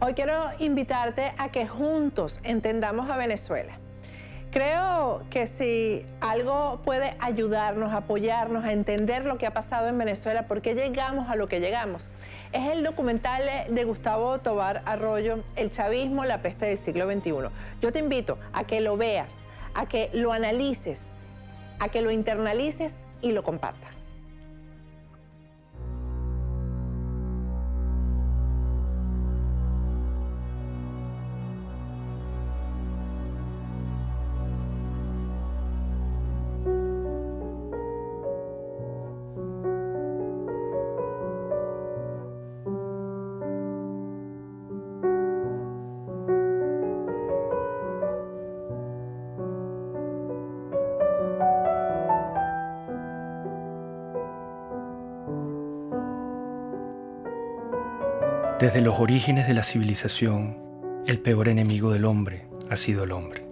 Hoy quiero invitarte a que juntos entendamos a Venezuela. Creo que si algo puede ayudarnos, apoyarnos a entender lo que ha pasado en Venezuela, por qué llegamos a lo que llegamos, es el documental de Gustavo Tovar Arroyo, El chavismo, la peste del siglo XXI. Yo te invito a que lo veas, a que lo analices, a que lo internalices y lo compartas. Desde los orígenes de la civilización, el peor enemigo del hombre ha sido el hombre.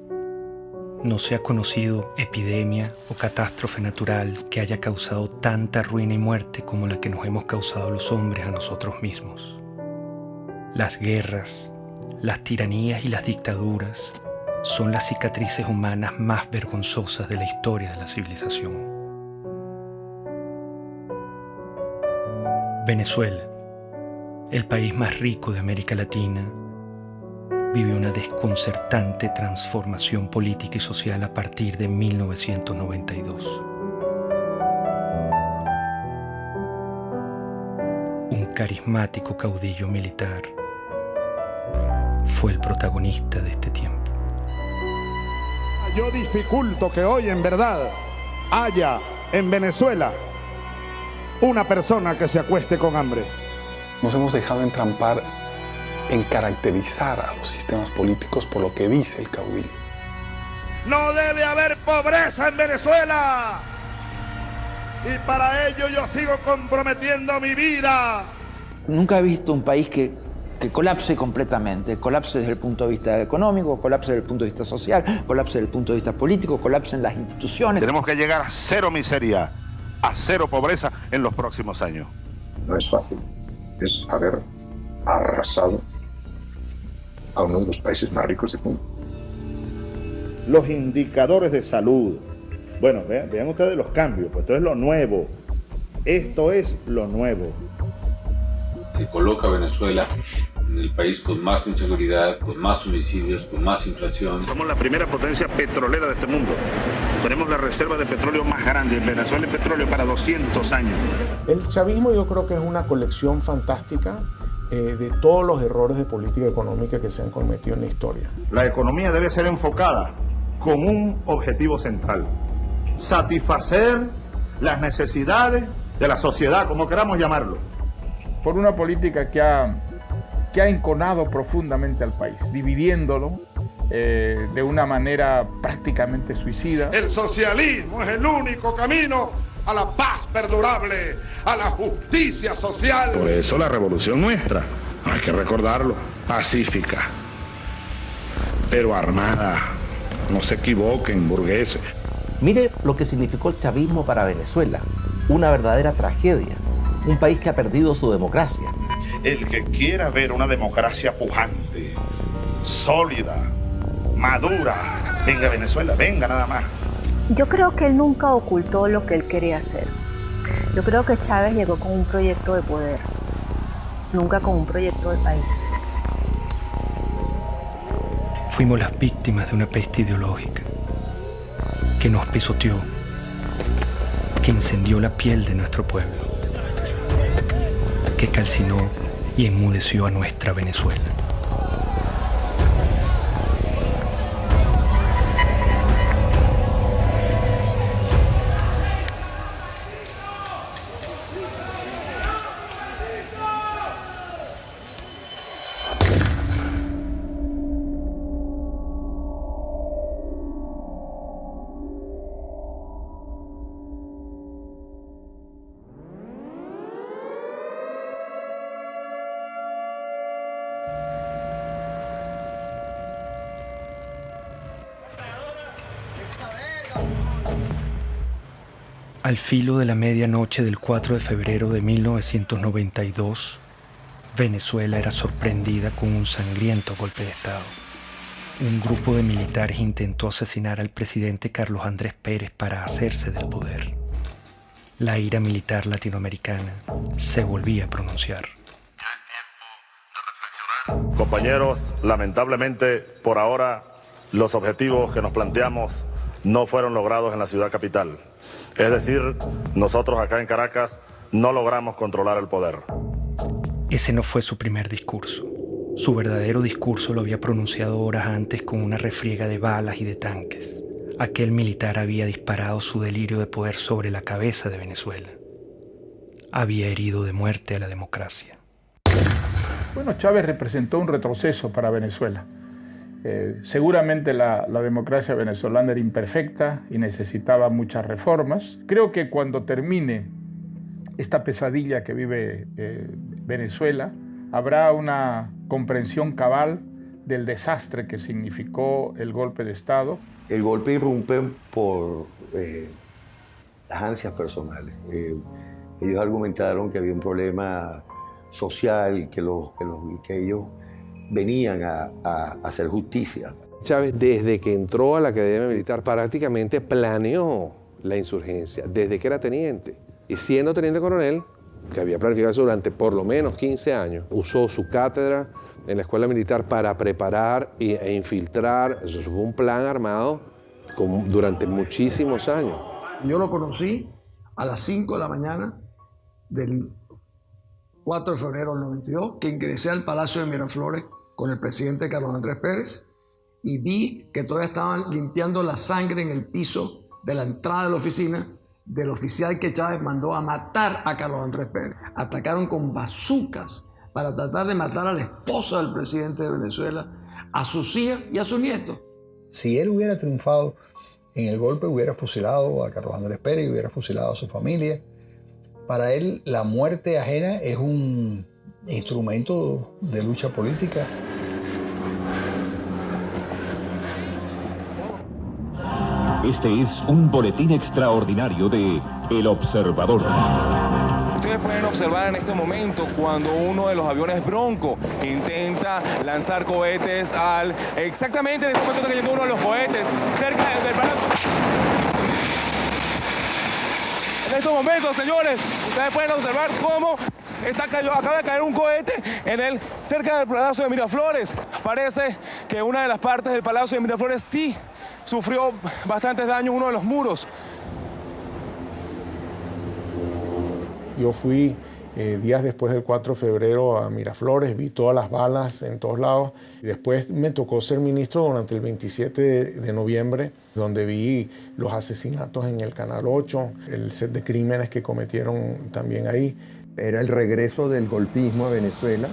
No se ha conocido epidemia o catástrofe natural que haya causado tanta ruina y muerte como la que nos hemos causado los hombres a nosotros mismos. Las guerras, las tiranías y las dictaduras son las cicatrices humanas más vergonzosas de la historia de la civilización. Venezuela, el país más rico de América Latina, vive una desconcertante transformación política y social a partir de 1992. Un carismático caudillo militar fue el protagonista de este tiempo. Yo dificulto que hoy en verdad haya en Venezuela una persona que se acueste con hambre. Nos hemos dejado entrampar en caracterizar a los sistemas políticos por lo que dice el caudillo. No debe haber pobreza en Venezuela. Y para ello yo sigo comprometiendo mi vida. Nunca he visto un país que colapse completamente. Colapse desde el punto de vista económico, colapse desde el punto de vista social, colapse desde el punto de vista político, colapse en las instituciones. Tenemos que llegar a cero miseria, a cero pobreza en los próximos años. No es fácil. Es haber arrasado a uno de los países más ricos del mundo. Los indicadores de salud. Bueno, vean ustedes los cambios, pues esto es lo nuevo. Esto es lo nuevo. Se coloca a Venezuela en el país con más inseguridad, con más homicidios, con más inflación. Somos la primera potencia petrolera de este mundo. Tenemos la reserva de petróleo más grande. En Venezuela hay petróleo para 200 años. El chavismo yo creo que es una colección fantástica de todos los errores de política económica que se han cometido en la historia. La economía debe ser enfocada con un objetivo central: satisfacer las necesidades de la sociedad, como queramos llamarlo. Por una política que ha enconado profundamente al país, dividiéndolo de una manera prácticamente suicida. El socialismo es el único camino a la paz perdurable, a la justicia social. Por eso la revolución nuestra, hay que recordarlo, pacífica, pero armada. No se equivoquen, burgueses. Mire lo que significó el chavismo para Venezuela. Una verdadera tragedia. Un país que ha perdido su democracia. El que quiera ver una democracia pujante, sólida, madura, venga a Venezuela, venga nada más. Yo creo que él nunca ocultó lo que él quería hacer. Yo creo que Chávez llegó con un proyecto de poder, nunca con un proyecto de país. Fuimos las víctimas de una peste ideológica que nos pisoteó, que incendió la piel de nuestro pueblo, que calcinó y enmudeció a nuestra Venezuela. Al filo de la medianoche del 4 de febrero de 1992, Venezuela era sorprendida con un sangriento golpe de Estado. Un grupo de militares intentó asesinar al presidente Carlos Andrés Pérez para hacerse del poder. La ira militar latinoamericana se volvía a pronunciar. Compañeros, lamentablemente, por ahora, los objetivos que nos planteamos no fueron logrados en la ciudad capital. Es decir, nosotros acá en Caracas no logramos controlar el poder. Ese no fue su primer discurso. Su verdadero discurso lo había pronunciado horas antes con una refriega de balas y de tanques. Aquel militar había disparado su delirio de poder sobre la cabeza de Venezuela. Había herido de muerte a la democracia. Bueno, Chávez representó un retroceso para Venezuela. Seguramente la democracia venezolana era imperfecta y necesitaba muchas reformas. Creo que cuando termine esta pesadilla que vive Venezuela, habrá una comprensión cabal del desastre que significó el golpe de Estado. El golpe irrumpe por las ansias personales. Ellos argumentaron que había un problema social, que ellos venían a hacer justicia. Chávez, desde que entró a la Academia Militar, prácticamente planeó la insurgencia, desde que era teniente. Y siendo teniente coronel, que había planificado eso durante por lo menos 15 años, usó su cátedra en la escuela militar para preparar e infiltrar. Eso fue un plan armado durante muchísimos años. Yo lo conocí a las 5 de la mañana del 4 de febrero del 92, que ingresé al Palacio de Miraflores con el presidente Carlos Andrés Pérez y vi que todavía estaban limpiando la sangre en el piso de la entrada de la oficina del oficial que Chávez mandó a matar a Carlos Andrés Pérez. Atacaron con bazucas para tratar de matar a la esposa del presidente de Venezuela, a sus hijas y a sus nietos. Si él hubiera triunfado en el golpe, hubiera fusilado a Carlos Andrés Pérez y hubiera fusilado a su familia. Para él, la muerte ajena es un instrumento de lucha política. Este es un boletín extraordinario de El Observador. Ustedes pueden observar en este momento cuando uno de los aviones Bronco intenta lanzar cohetes al... Exactamente en este momento está cayendo uno de los cohetes cerca del Palacio. En estos momentos, señores, ustedes pueden observar cómo acaba de caer un cohete cerca del Palacio de Miraflores. Parece que una de las partes del Palacio de Miraflores sí sufrió bastantes daños, uno de los muros. Yo fui días después del 4 de febrero a Miraflores, vi todas las balas en todos lados. Y después me tocó ser ministro durante el 27 de noviembre, donde vi los asesinatos en el Canal 8, el set de crímenes que cometieron también ahí. Era el regreso del golpismo a Venezuela,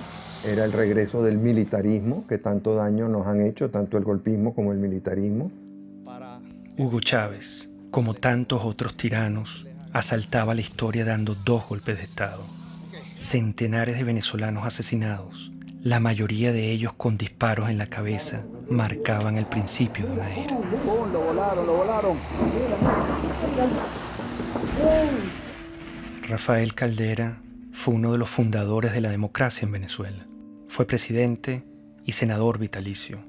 era el regreso del militarismo, que tanto daño nos han hecho, tanto el golpismo como el militarismo. Hugo Chávez, como tantos otros tiranos, asaltaba la historia dando 2 golpes de Estado. Centenares de venezolanos asesinados, la mayoría de ellos con disparos en la cabeza, marcaban el principio de una era. Lo volaron. Rafael Caldera fue uno de los fundadores de la democracia en Venezuela. Fue presidente y senador vitalicio.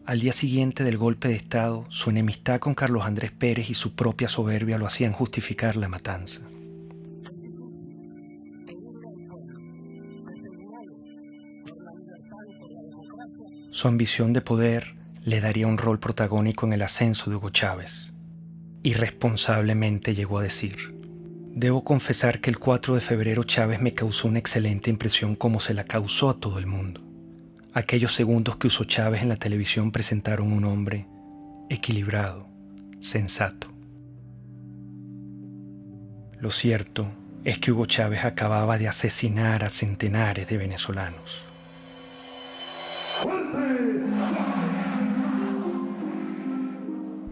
Al día siguiente del golpe de Estado, su enemistad con Carlos Andrés Pérez y su propia soberbia lo hacían justificar la matanza. Su ambición de poder le daría un rol protagónico en el ascenso de Hugo Chávez. Irresponsablemente llegó a decir: debo confesar que el 4 de febrero Chávez me causó una excelente impresión como se la causó a todo el mundo. Aquellos segundos que usó Chávez en la televisión presentaron un hombre equilibrado, sensato. Lo cierto es que Hugo Chávez acababa de asesinar a centenares de venezolanos.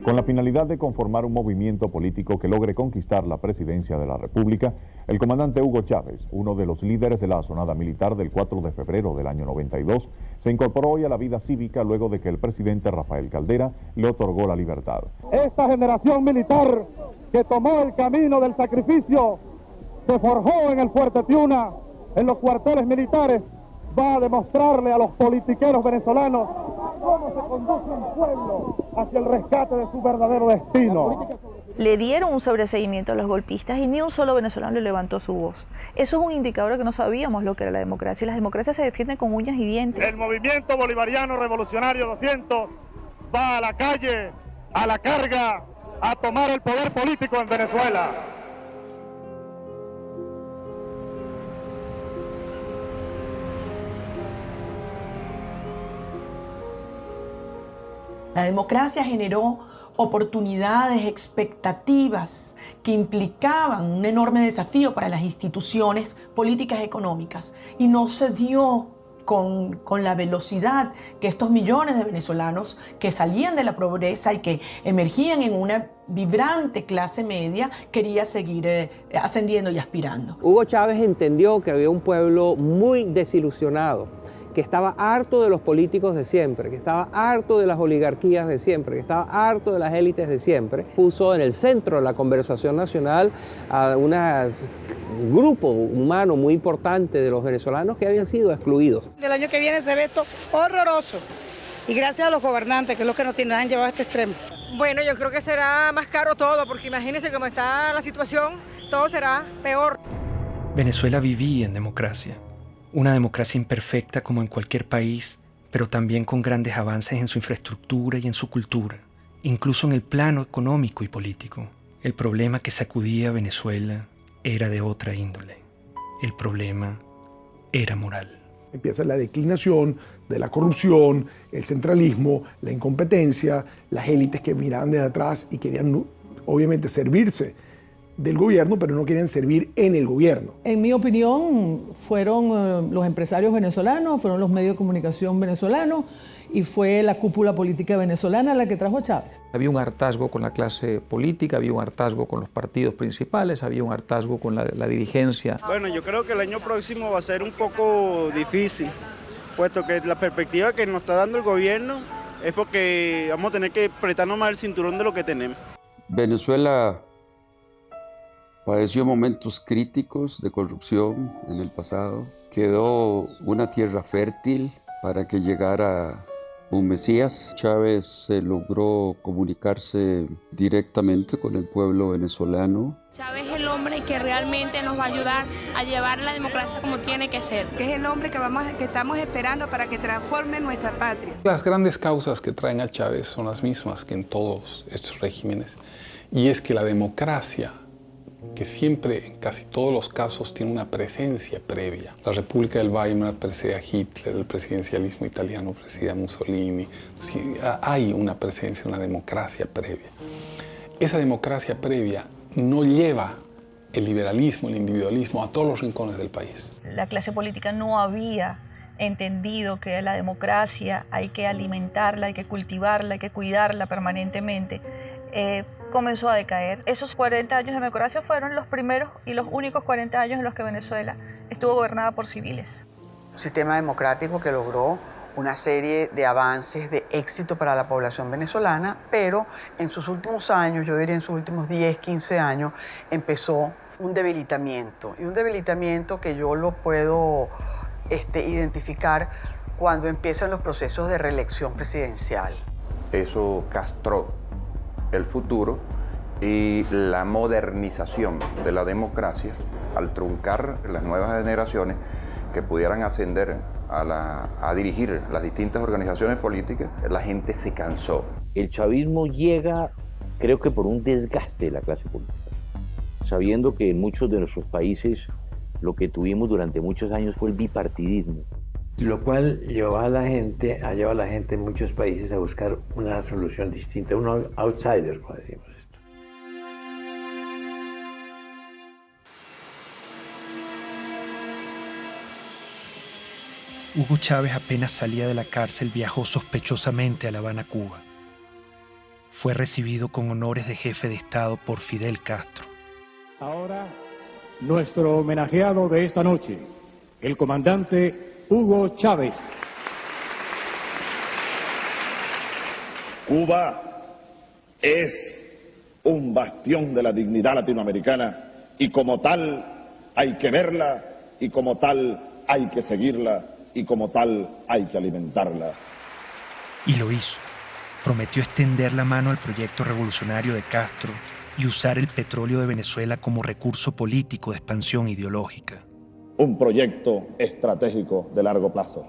Con la finalidad de conformar un movimiento político que logre conquistar la presidencia de la República, el comandante Hugo Chávez, uno de los líderes de la asonada militar del 4 de febrero del año 92, se incorporó hoy a la vida cívica luego de que el presidente Rafael Caldera le otorgó la libertad. Esta generación militar que tomó el camino del sacrificio se forjó en el Fuerte Tiuna, en los cuarteles militares, va a demostrarle a los politiqueros venezolanos cómo se conduce un pueblo hacia el rescate de su verdadero destino. Le dieron un sobreseimiento a los golpistas y ni un solo venezolano le levantó su voz. Eso es un indicador de que no sabíamos lo que era la democracia. Las democracias se defienden con uñas y dientes. El movimiento bolivariano revolucionario 200 va a la calle, a la carga, a tomar el poder político en Venezuela. La democracia generó oportunidades, expectativas que implicaban un enorme desafío para las instituciones políticas y económicas y no se dio con la velocidad que estos millones de venezolanos que salían de la pobreza y que emergían en una vibrante clase media quería seguir ascendiendo y aspirando. Hugo Chávez entendió que había un pueblo muy desilusionado, que estaba harto de los políticos de siempre, que estaba harto de las oligarquías de siempre, que estaba harto de las élites de siempre. Puso en el centro de la conversación nacional a un grupo humano muy importante de los venezolanos que habían sido excluidos. El año que viene se ve esto horroroso y gracias a los gobernantes, que es lo que nos han llevado a este extremo. Bueno, yo creo que será más caro todo, porque imagínense cómo está la situación, todo será peor. Venezuela vivía en democracia. Una democracia imperfecta como en cualquier país, pero también con grandes avances en su infraestructura y en su cultura, incluso en el plano económico y político. El problema que sacudía a Venezuela era de otra índole. El problema era moral. Empieza la declinación de la corrupción, el centralismo, la incompetencia, las élites que miraban desde atrás y querían obviamente servirse del gobierno, pero no querían servir en el gobierno. En mi opinión, fueron los empresarios venezolanos, fueron los medios de comunicación venezolanos y fue la cúpula política venezolana la que trajo a Chávez. Había un hartazgo con la clase política, había un hartazgo con los partidos principales, había un hartazgo con la dirigencia. Bueno, yo creo que el año próximo va a ser un poco difícil, puesto que la perspectiva que nos está dando el gobierno es porque vamos a tener que apretarnos más el cinturón de lo que tenemos. Venezuela padeció momentos críticos de corrupción en el pasado. Quedó una tierra fértil para que llegara un Mesías. Chávez logró comunicarse directamente con el pueblo venezolano. Chávez es el hombre que realmente nos va a ayudar a llevar la democracia como tiene que ser. Que es el hombre que estamos esperando para que transforme nuestra patria. Las grandes causas que traen a Chávez son las mismas que en todos estos regímenes, y es que la democracia, que siempre, en casi todos los casos, tiene una presencia previa. La República del Weimar presidía a Hitler, el presidencialismo italiano presidía a Mussolini. Sí, hay una presencia, una democracia previa. Esa democracia previa no lleva el liberalismo, el individualismo a todos los rincones del país. La clase política no había entendido que la democracia hay que alimentarla, hay que cultivarla, hay que cuidarla permanentemente. Comenzó a decaer. Esos 40 años de democracia fueron los primeros y los únicos 40 años en los que Venezuela estuvo gobernada por civiles. Un sistema democrático que logró una serie de avances de éxito para la población venezolana, pero en sus últimos años, yo diría en sus últimos 10, 15 años, empezó un debilitamiento. Y un debilitamiento que yo lo puedo identificar cuando empiezan los procesos de reelección presidencial. Eso castró el futuro y la modernización de la democracia al truncar las nuevas generaciones que pudieran ascender a dirigir las distintas organizaciones políticas. La gente se cansó. El chavismo llega, creo que por un desgaste de la clase política, sabiendo que en muchos de nuestros países lo que tuvimos durante muchos años fue el bipartidismo. Lo cual ha llevado a la gente en muchos países a buscar una solución distinta, un outsider, como decimos esto. Hugo Chávez apenas salía de la cárcel viajó sospechosamente a La Habana, Cuba. Fue recibido con honores de jefe de Estado por Fidel Castro. Ahora, nuestro homenajeado de esta noche, el comandante Hugo Chávez. Cuba es un bastión de la dignidad latinoamericana y como tal hay que verla y como tal hay que seguirla y como tal hay que alimentarla. Y lo hizo. Prometió extender la mano al proyecto revolucionario de Castro y usar el petróleo de Venezuela como recurso político de expansión ideológica. Un proyecto estratégico de largo plazo,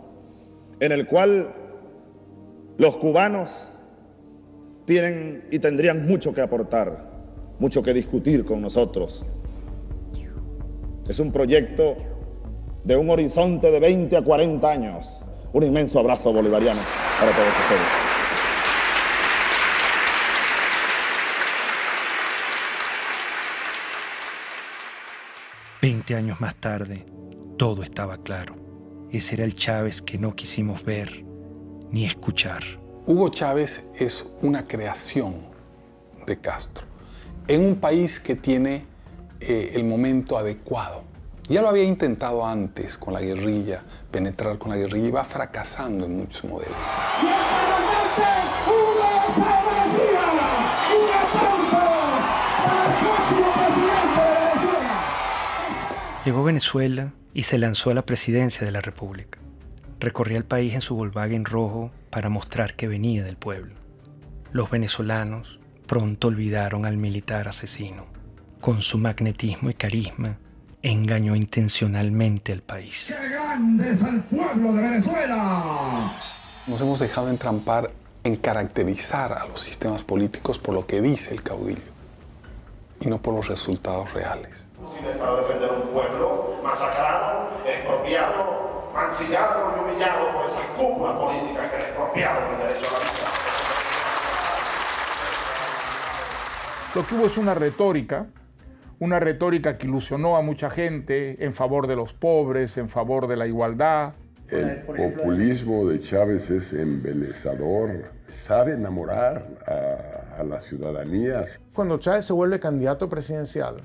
en el cual los cubanos tienen y tendrían mucho que aportar, mucho que discutir con nosotros. Es un proyecto de un horizonte de 20 a 40 años. Un inmenso abrazo bolivariano para todos ustedes. Veinte años más tarde, todo estaba claro. Ese era el Chávez que no quisimos ver ni escuchar. Hugo Chávez es una creación de Castro en un país que tiene el momento adecuado. Ya lo había intentado antes con la guerrilla, penetrar con la guerrilla, y va fracasando en muchos modelos. Llegó a Venezuela y se lanzó a la presidencia de la República. Recorría el país en su Volkswagen rojo para mostrar que venía del pueblo. Los venezolanos pronto olvidaron al militar asesino. Con su magnetismo y carisma, engañó intencionalmente al país. ¡Qué grande es el pueblo de Venezuela! Nos hemos dejado entrampar en caracterizar a los sistemas políticos por lo que dice el caudillo y no por los resultados reales. Para defender un pueblo masacrado, expropiado, mancillado y humillado por esas cúpulas políticas que le expropiaron el derecho a la vida. Lo que hubo es una retórica que ilusionó a mucha gente en favor de los pobres, en favor de la igualdad. El populismo de Chávez es embelezador, sabe enamorar a la ciudadanía. Cuando Chávez se vuelve candidato presidencial,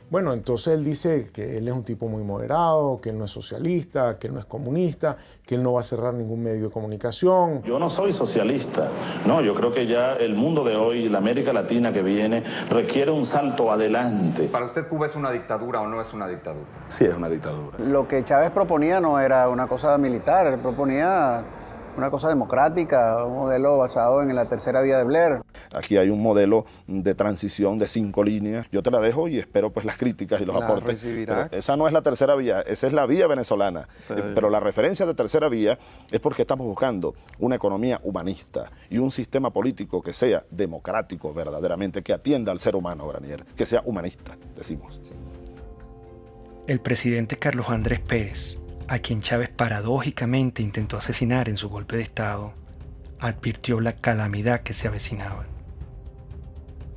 bueno, entonces él dice que él es un tipo muy moderado, que él no es socialista, que él no es comunista, que él no va a cerrar ningún medio de comunicación. Yo no soy socialista, no, yo creo que ya el mundo de hoy, la América Latina que viene, requiere un salto adelante. ¿Para usted Cuba es una dictadura o no es una dictadura? Sí, es una dictadura. Lo que Chávez proponía no era una cosa militar, él proponía una cosa democrática, un modelo basado en la tercera vía de Blair. Aquí hay un modelo de transición de 5 líneas. Yo te la dejo y espero pues las críticas y los aportes. Pero esa no es la tercera vía, esa es la vía venezolana. Pero la referencia de tercera vía es porque estamos buscando una economía humanista y un sistema político que sea democrático verdaderamente, que atienda al ser humano, Granier, que sea humanista, decimos. El presidente Carlos Andrés Pérez, a quien Chávez paradójicamente intentó asesinar en su golpe de Estado, advirtió la calamidad que se avecinaba.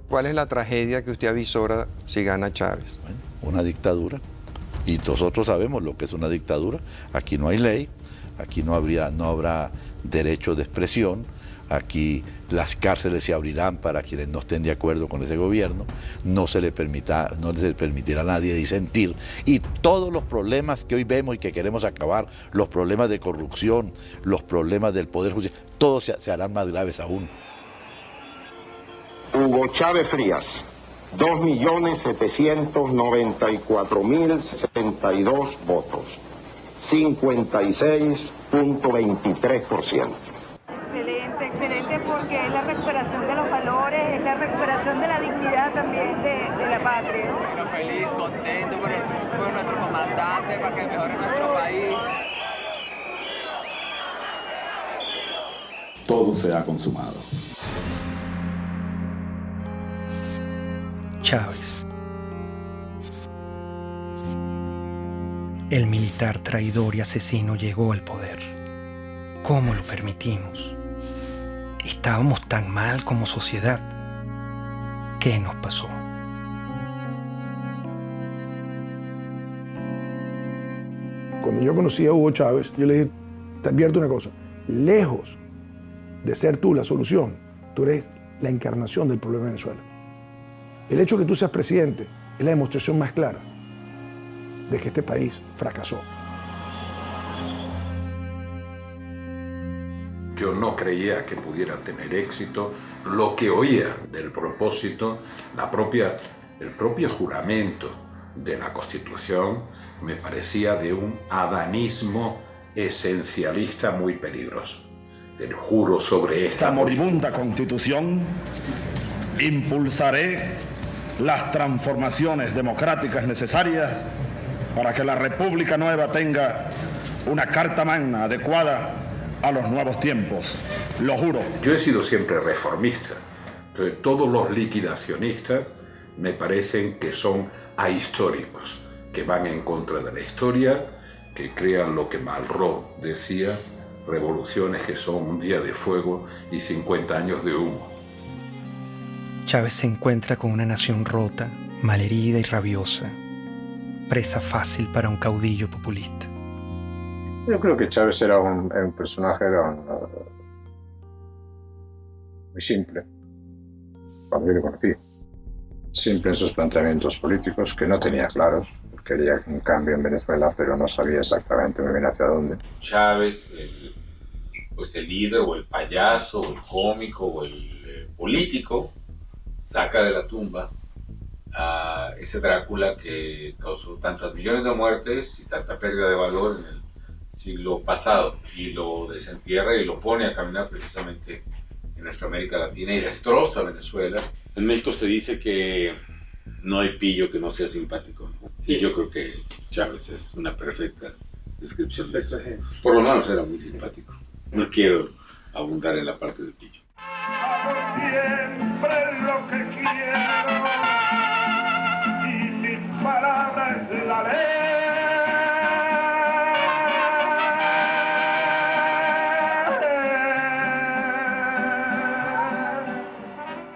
¿Cuál es la tragedia que usted avisora si gana Chávez? Bueno, una dictadura. Y nosotros sabemos lo que es una dictadura. Aquí no hay ley, aquí no habrá derecho de expresión, aquí las cárceles se abrirán para quienes no estén de acuerdo con ese gobierno, no se le permitirá a nadie disentir, y todos los problemas que hoy vemos y que queremos acabar, los problemas de corrupción, los problemas del Poder Judicial, todos se harán más graves aún. Hugo Chávez Frías, 2.794.062 votos, 56.23%. Excelente, excelente, porque es la recuperación de los valores, es la recuperación de la dignidad también de la patria. Bueno, feliz, contento por el triunfo de nuestro comandante para que mejore nuestro país. Todo se ha consumado. Chávez. El militar traidor y asesino llegó al poder. ¿Cómo lo permitimos? ¿Estábamos tan mal como sociedad? ¿Qué nos pasó? Cuando yo conocí a Hugo Chávez, yo le dije, te advierto una cosa, lejos de ser tú la solución, tú eres la encarnación del problema de Venezuela. El hecho de que tú seas presidente es la demostración más clara de que este país fracasó. Yo no creía que pudiera tener éxito. Lo que oía del propósito, el propio juramento de la Constitución, me parecía de un adanismo esencialista muy peligroso. Te juro sobre esta moribunda Constitución, impulsaré las transformaciones democráticas necesarias para que la República Nueva tenga una carta magna adecuada a los nuevos tiempos. Lo juro. Yo he sido siempre reformista. Entonces, todos los liquidacionistas me parecen que son ahistóricos, que van en contra de la historia, que crean lo que Malraux decía, revoluciones que son un día de fuego y 50 años de humo. Chávez se encuentra con una nación rota, malherida y rabiosa, presa fácil para un caudillo populista. Yo creo que Chávez era un personaje muy simple, cuando yo lo conocí. Simple en sus planteamientos políticos, que no tenía claros. Quería un cambio en Venezuela, pero no sabía exactamente muy bien hacia dónde. Chávez, el líder o el payaso o el cómico o el político, saca de la tumba a ese Drácula que causó tantas millones de muertes y tanta pérdida de valor en el siglo pasado, y lo desentierra y lo pone a caminar precisamente en nuestra América Latina y destroza Venezuela. En México se dice que no hay pillo que no sea simpático, ¿no? Y yo creo que Chávez es una perfecta descripción de eso. Por lo menos era muy simpático. No quiero abundar en la parte del pillo. Siempre lo que quiero y mis palabras es la ley.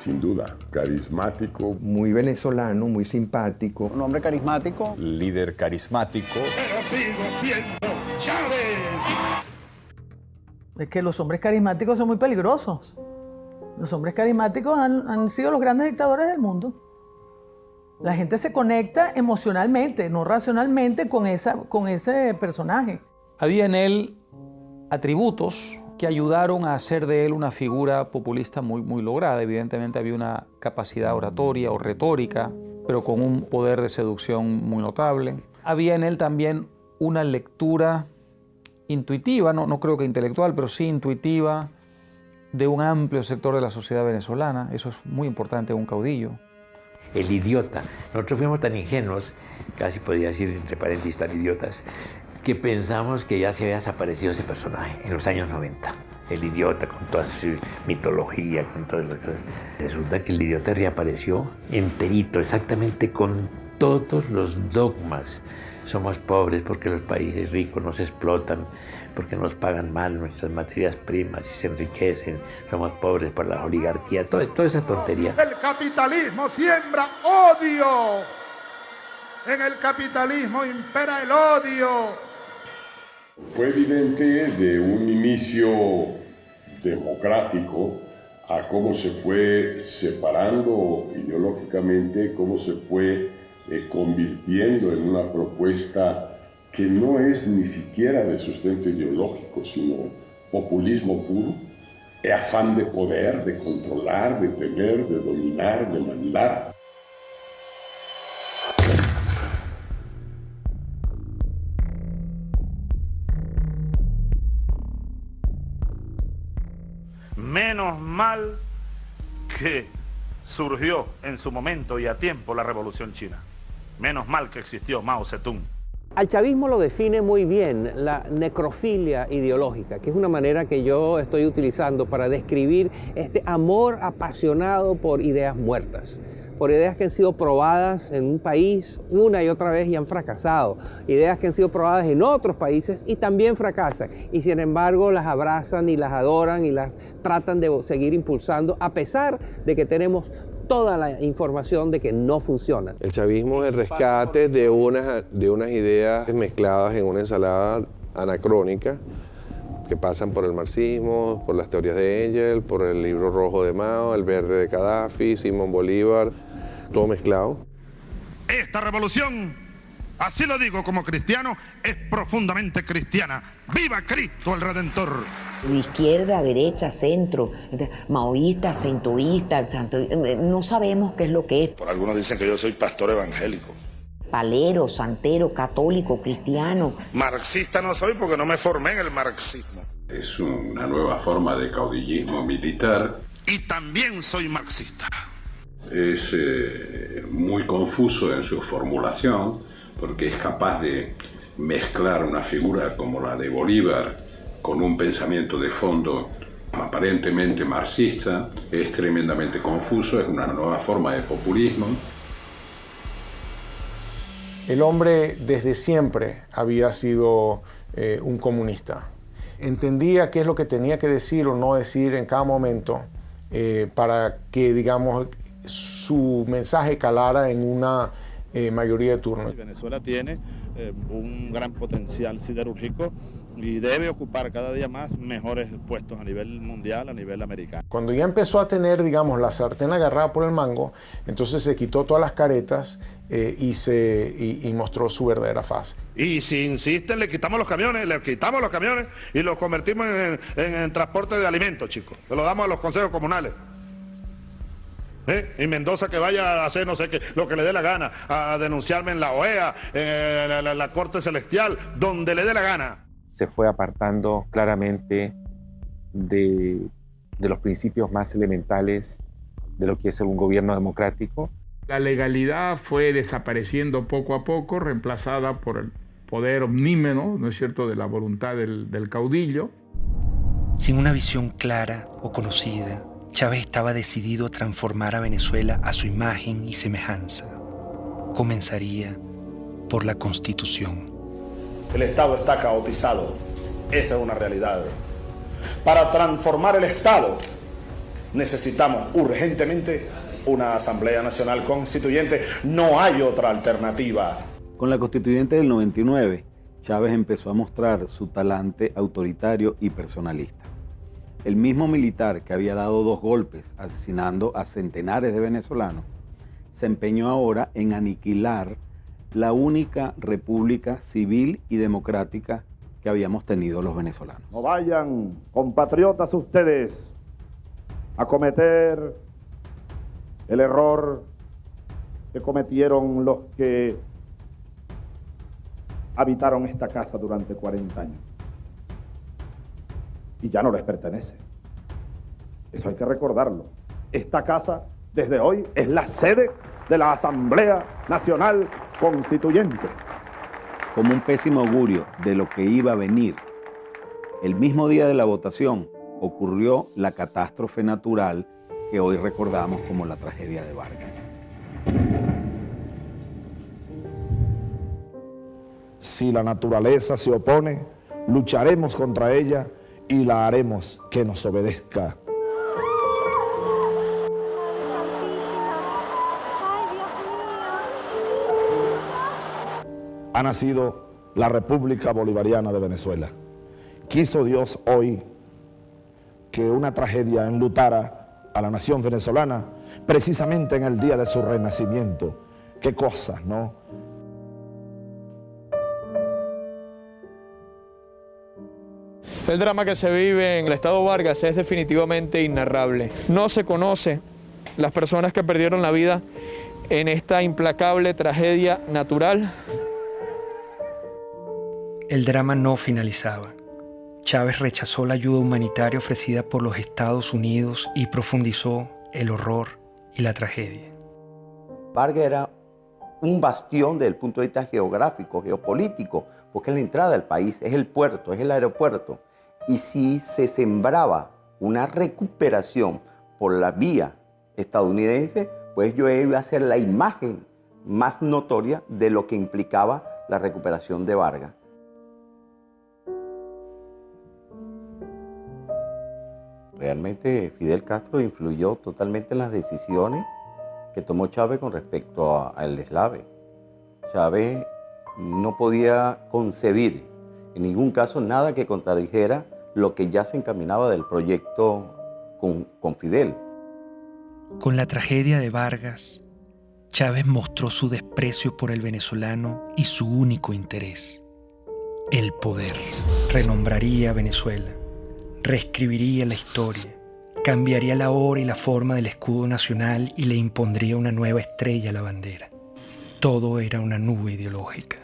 Sin duda, carismático. Muy venezolano, muy simpático. Un hombre carismático. Líder carismático. Pero sigo siendo Chávez. Es que los hombres carismáticos son muy peligrosos. Los hombres carismáticos han sido los grandes dictadores del mundo. La gente se conecta emocionalmente, no racionalmente, con ese personaje. Había en él atributos que ayudaron a hacer de él una figura populista muy lograda. Evidentemente había una capacidad oratoria o retórica, pero con un poder de seducción muy notable. Había en él también una lectura intuitiva, no creo que intelectual, pero sí intuitiva, de un amplio sector de la sociedad venezolana. Eso es muy importante en un caudillo. El idiota. Nosotros fuimos tan ingenuos, casi podría decir entre paréntesis tan idiotas, que pensamos que ya se había desaparecido ese personaje en los años 90. El idiota con toda su mitología, con todo lo que... Resulta que el idiota reapareció enterito, exactamente con todos los dogmas. Somos pobres porque los países ricos nos explotan, porque nos pagan mal nuestras materias primas y se enriquecen. Somos pobres por la oligarquía, toda esa tontería. El capitalismo siembra odio. En el capitalismo impera el odio. Fue evidente de un inicio democrático a cómo se fue separando ideológicamente, cómo se fue convirtiendo en una propuesta que no es ni siquiera de sustento ideológico, sino populismo puro, afán de poder, de controlar, de tener, de dominar, de mandar. Menos mal que surgió en su momento y a tiempo la Revolución China. Menos mal que existió Mao Zedong. Al chavismo lo define muy bien la necrofilia ideológica, que es una manera que yo estoy utilizando para describir este amor apasionado por ideas muertas, por ideas que han sido probadas en un país una y otra vez y han fracasado, ideas que han sido probadas en otros países y también fracasan, y sin embargo las abrazan y las adoran y las tratan de seguir impulsando a pesar de que tenemos toda la información de que no funciona. El chavismo es el rescate de unas ideas mezcladas en una ensalada anacrónica que pasan por el marxismo, por las teorías de Engels, por el libro rojo de Mao, el verde de Gaddafi, Simón Bolívar, todo mezclado. Esta revolución, así lo digo como cristiano, es profundamente cristiana. ¡Viva Cristo el Redentor! De izquierda, derecha, centro, maoísta, centroísta, no sabemos qué es lo que es. Por algunos dicen que yo soy pastor evangélico. palero, santero, católico, cristiano. Marxista no soy porque no me formé en el marxismo. Es una nueva forma de caudillismo militar. Y también soy marxista. Es muy confuso en su formulación porque es capaz de mezclar una figura como la de Bolívar con un pensamiento de fondo aparentemente marxista. Es tremendamente confuso, es una nueva forma de populismo. El hombre desde siempre había sido un comunista. Entendía qué es lo que tenía que decir o no decir en cada momento para que, digamos, su mensaje calara en una mayoría de turnos. Venezuela tiene un gran potencial siderúrgico y debe ocupar cada día más mejores puestos a nivel mundial, a nivel americano. Cuando ya empezó a tener, digamos, la sartén agarrada por el mango, entonces se quitó todas las caretas y mostró su verdadera faz. Y si insisten, le quitamos los camiones y los convertimos en transporte de alimentos, chicos. Se lo damos a los consejos comunales. Y Mendoza que vaya a hacer no sé qué, lo que le dé la gana, a denunciarme en la OEA, en la Corte Celestial, donde le dé la gana. Se fue apartando claramente de los principios más elementales de lo que es un gobierno democrático. La legalidad fue desapareciendo poco a poco, reemplazada por el poder omnímodo, ¿no es cierto?, de la voluntad del caudillo. Sin una visión clara o conocida, Chávez estaba decidido a transformar a Venezuela a su imagen y semejanza. Comenzaría por la Constitución. El Estado está caotizado. Esa es una realidad. Para transformar el Estado necesitamos urgentemente una Asamblea Nacional Constituyente. No hay otra alternativa. Con la Constituyente del 99, Chávez empezó a mostrar su talante autoritario y personalista. El mismo militar que había dado 2 golpes asesinando a centenares de venezolanos, se empeñó ahora en aniquilar la única república civil y democrática que habíamos tenido los venezolanos. No vayan, compatriotas, ustedes a cometer el error que cometieron los que habitaron esta casa durante 40 años. Y ya no les pertenece. Eso hay que recordarlo. Esta casa, desde hoy, es la sede de la Asamblea Nacional Constituyente. Como un pésimo augurio de lo que iba a venir, el mismo día de la votación ocurrió la catástrofe natural que hoy recordamos como la tragedia de Vargas. Si la naturaleza se opone, lucharemos contra ella y la haremos que nos obedezca. Ha nacido la República Bolivariana de Venezuela. Quiso Dios hoy que una tragedia enlutara a la nación venezolana precisamente en el día de su renacimiento. Qué cosas, ¿no? El drama que se vive en el estado Vargas es definitivamente inarrable. No se conoce las personas que perdieron la vida en esta implacable tragedia natural. El drama no finalizaba. Chávez rechazó la ayuda humanitaria ofrecida por los Estados Unidos y profundizó el horror y la tragedia. Vargas era un bastión desde el punto de vista geográfico, geopolítico, porque es la entrada del país, es el puerto, es el aeropuerto. Y si se sembraba una recuperación por la vía estadounidense, pues yo iba a ser la imagen más notoria de lo que implicaba la recuperación de Vargas. Realmente Fidel Castro influyó totalmente en las decisiones que tomó Chávez con respecto al deslave. Chávez no podía concebir en ningún caso nada que contradijera lo que ya se encaminaba del proyecto con Fidel. Con la tragedia de Vargas, Chávez mostró su desprecio por el venezolano y su único interés, el poder. Renombraría a Venezuela, reescribiría la historia, cambiaría la hora y la forma del escudo nacional y le impondría una nueva estrella a la bandera. Todo era una nube ideológica.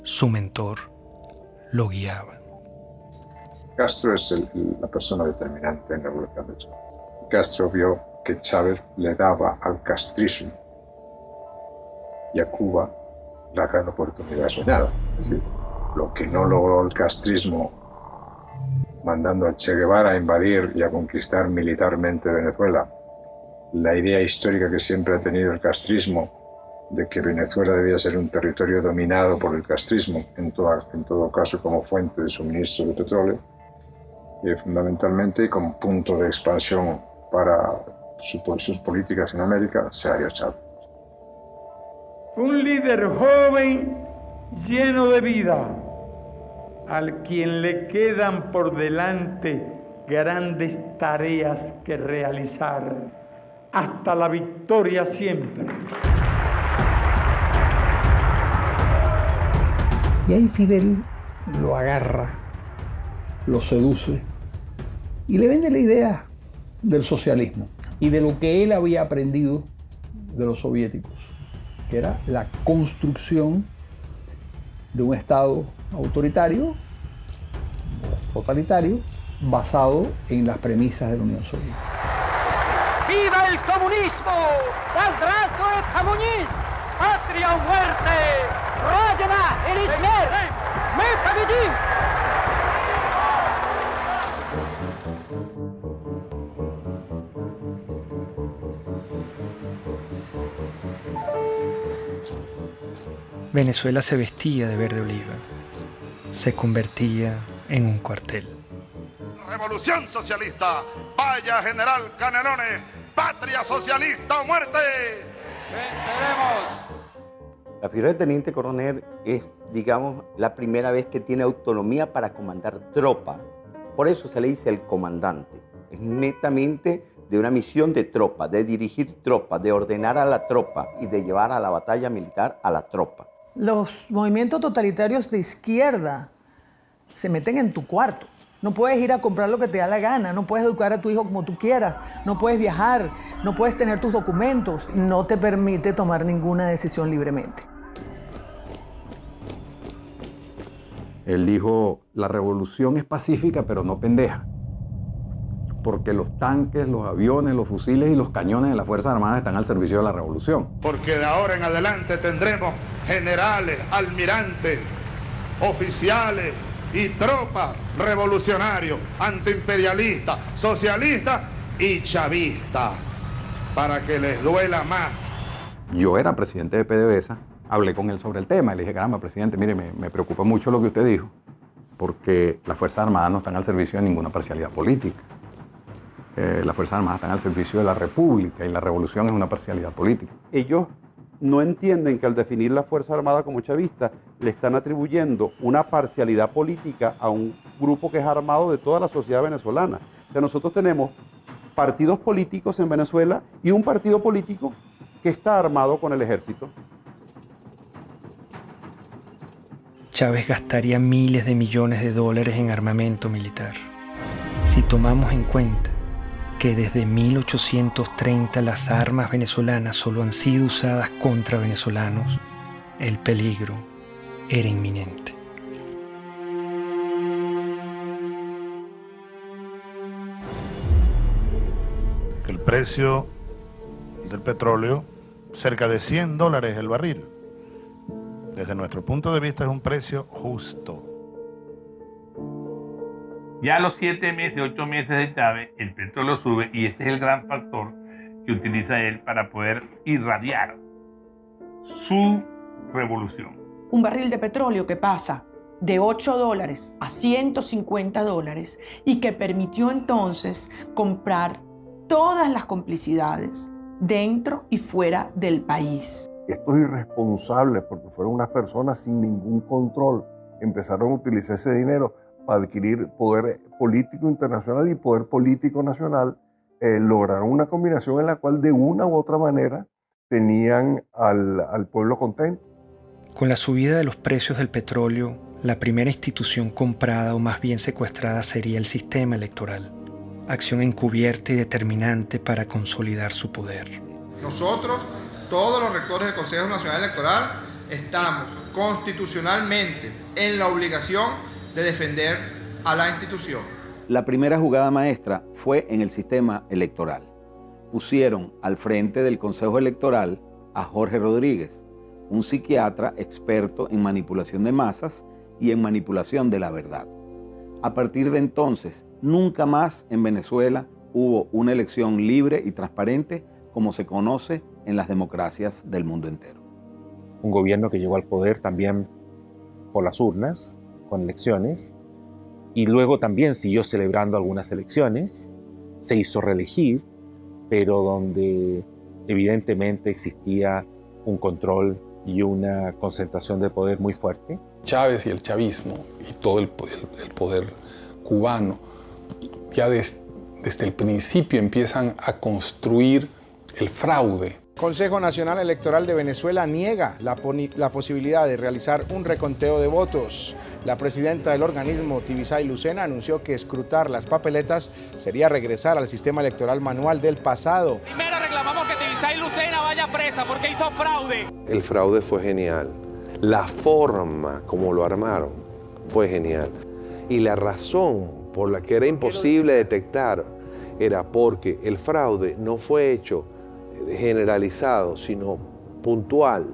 Su mentor lo guiaba. Castro es la persona determinante en la revolución de Chávez. Castro vio que Chávez le daba al castrismo y a Cuba la gran oportunidad de soñar. Es decir, lo que no logró el castrismo mandando a Che Guevara a invadir y a conquistar militarmente Venezuela, la idea histórica que siempre ha tenido el castrismo de que Venezuela debía ser un territorio dominado por el castrismo, en todo caso como fuente de suministro de petróleo, fundamentalmente y como punto de expansión para sus políticas en América, Sergio Chávez. Un líder joven, lleno de vida, al quien le quedan por delante grandes tareas que realizar, hasta la victoria siempre. Y ahí Fidel lo agarra, lo seduce y le vende la idea del socialismo y de lo que él había aprendido de los soviéticos, que era la construcción de un Estado autoritario, totalitario, basado en las premisas de la Unión Soviética. ¡Viva el comunismo! ¡Здравствует коммунизм! ¡Patria o muerte! ¡Родина или смерть! ¡Мы победим! Venezuela se vestía de verde oliva. Se convertía en un cuartel. Revolución socialista, vaya General Canelones, patria socialista o muerte. ¡Venceremos! La figura de teniente coronel es, digamos, la primera vez que tiene autonomía para comandar tropa. Por eso se le dice el comandante. Es netamente de una misión de tropa, de dirigir tropa, de ordenar a la tropa y de llevar a la batalla militar a la tropa. Los movimientos totalitarios de izquierda se meten en tu cuarto. No puedes ir a comprar lo que te da la gana, no puedes educar a tu hijo como tú quieras, no puedes viajar, no puedes tener tus documentos, no te permite tomar ninguna decisión libremente. Él dijo, la revolución es pacífica pero no pendeja, porque los tanques, los aviones, los fusiles y los cañones de las Fuerzas Armadas están al servicio de la revolución. Porque de ahora en adelante tendremos generales, almirantes, oficiales y tropas revolucionarios, antiimperialistas, socialistas y chavistas, para que les duela más. Yo era presidente de PDVSA, hablé con él sobre el tema y le dije, caramba, presidente, mire, me preocupa mucho lo que usted dijo, porque las Fuerzas Armadas no están al servicio de ninguna parcialidad política. Las Fuerzas Armadas están al servicio de la República y la revolución es una parcialidad política. Ellos no entienden que al definir la Fuerza Armada como chavista le están atribuyendo una parcialidad política a un grupo que es armado de toda la sociedad venezolana. O sea, nosotros tenemos partidos políticos en Venezuela y un partido político que está armado con el ejército. Chávez gastaría miles de millones de dólares en armamento militar. Si tomamos en cuenta que desde 1830 las armas venezolanas solo han sido usadas contra venezolanos, el peligro era inminente. El precio del petróleo, cerca de $100 el barril. Desde nuestro punto de vista es un precio justo. Ya a los 7 meses, 8 meses de Chávez, el petróleo sube y ese es el gran factor que utiliza él para poder irradiar su revolución. Un barril de petróleo que pasa de $8 a $150 y que permitió entonces comprar todas las complicidades dentro y fuera del país. Estos irresponsables, porque fueron unas personas sin ningún control, empezaron a utilizar ese dinero para adquirir poder político internacional y poder político nacional, lograron una combinación en la cual de una u otra manera tenían al pueblo contento. Con la subida de los precios del petróleo, la primera institución comprada o más bien secuestrada sería el sistema electoral, acción encubierta y determinante para consolidar su poder. Nosotros todos los rectores del Consejo Nacional Electoral estamos constitucionalmente en la obligación de defender a la institución. La primera jugada maestra fue en el sistema electoral. Pusieron al frente del Consejo Electoral a Jorge Rodríguez, un psiquiatra experto en manipulación de masas y en manipulación de la verdad. A partir de entonces, nunca más en Venezuela hubo una elección libre y transparente como se conoce en las democracias del mundo entero. Un gobierno que llegó al poder también por las urnas, con elecciones, y luego también siguió celebrando algunas elecciones, se hizo reelegir, pero donde evidentemente existía un control y una concentración de poder muy fuerte. Chávez y el chavismo y todo el poder cubano ya desde el principio empiezan a construir el fraude. Consejo Nacional Electoral de Venezuela niega la posibilidad de realizar un reconteo de votos. La presidenta del organismo, Tibisay Lucena, anunció que escrutar las papeletas sería regresar al sistema electoral manual del pasado. Primero reclamamos que Tibisay Lucena vaya presa porque hizo fraude. El fraude fue genial. La forma como lo armaron fue genial. Y la razón por la que era imposible detectar era porque el fraude no fue hecho generalizado, sino puntual.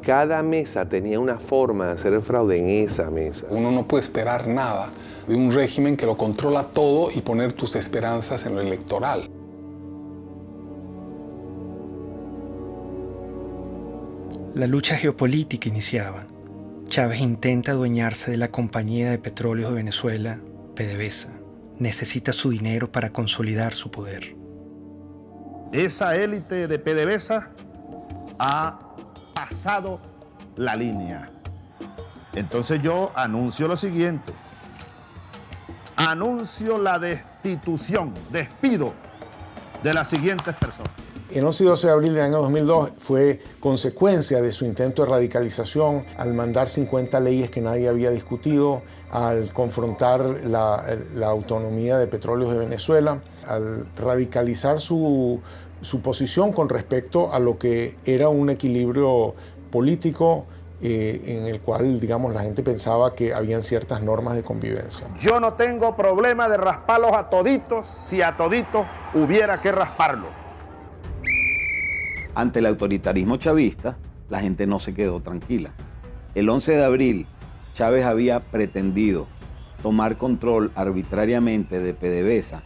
Cada mesa tenía una forma de hacer el fraude en esa mesa. Uno no puede esperar nada de un régimen que lo controla todo y poner tus esperanzas en lo electoral. La lucha geopolítica iniciaba. Chávez intenta adueñarse de la Compañía de Petróleos de Venezuela, PDVSA. Necesita su dinero para consolidar su poder. Esa élite de PDVSA ha pasado la línea. Entonces yo anuncio lo siguiente. Anuncio la destitución, despido de las siguientes personas. El 11 y 12 de abril del año 2002 fue consecuencia de su intento de radicalización al mandar 50 leyes que nadie había discutido, al confrontar la autonomía de Petróleos de Venezuela, al radicalizar su posición con respecto a lo que era un equilibrio político en el cual, digamos, la gente pensaba que habían ciertas normas de convivencia. Yo no tengo problema de rasparlos a toditos si a toditos hubiera que rasparlo. Ante el autoritarismo chavista, la gente no se quedó tranquila. El 11 de abril, Chávez había pretendido tomar control arbitrariamente de PDVSA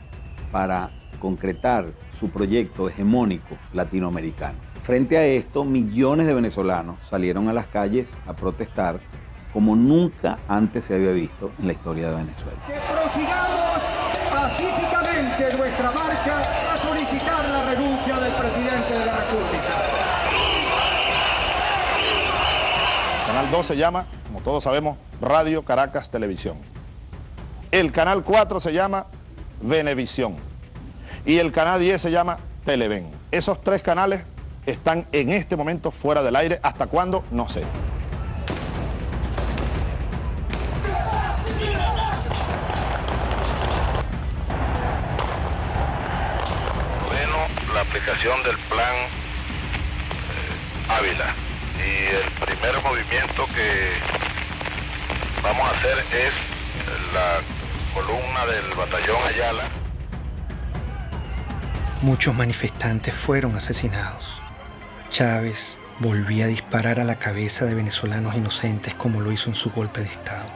para concretar su proyecto hegemónico latinoamericano. Frente a esto, millones de venezolanos salieron a las calles a protestar como nunca antes se había visto en la historia de Venezuela. Que prosigamos pacíficamente nuestra marcha a solicitar la renuncia del presidente de la República. El canal 2 se llama, como todos sabemos, Radio Caracas Televisión. El canal 4 se llama Venevisión. Y el canal 10 se llama Televen. Esos tres canales están en este momento fuera del aire. ¿Hasta cuándo? No sé. La aplicación del plan Ávila. Y el primer movimiento que vamos a hacer es la columna del batallón Ayala. Muchos manifestantes fueron asesinados. Chávez volvía a disparar a la cabeza de venezolanos inocentes como lo hizo en su golpe de Estado.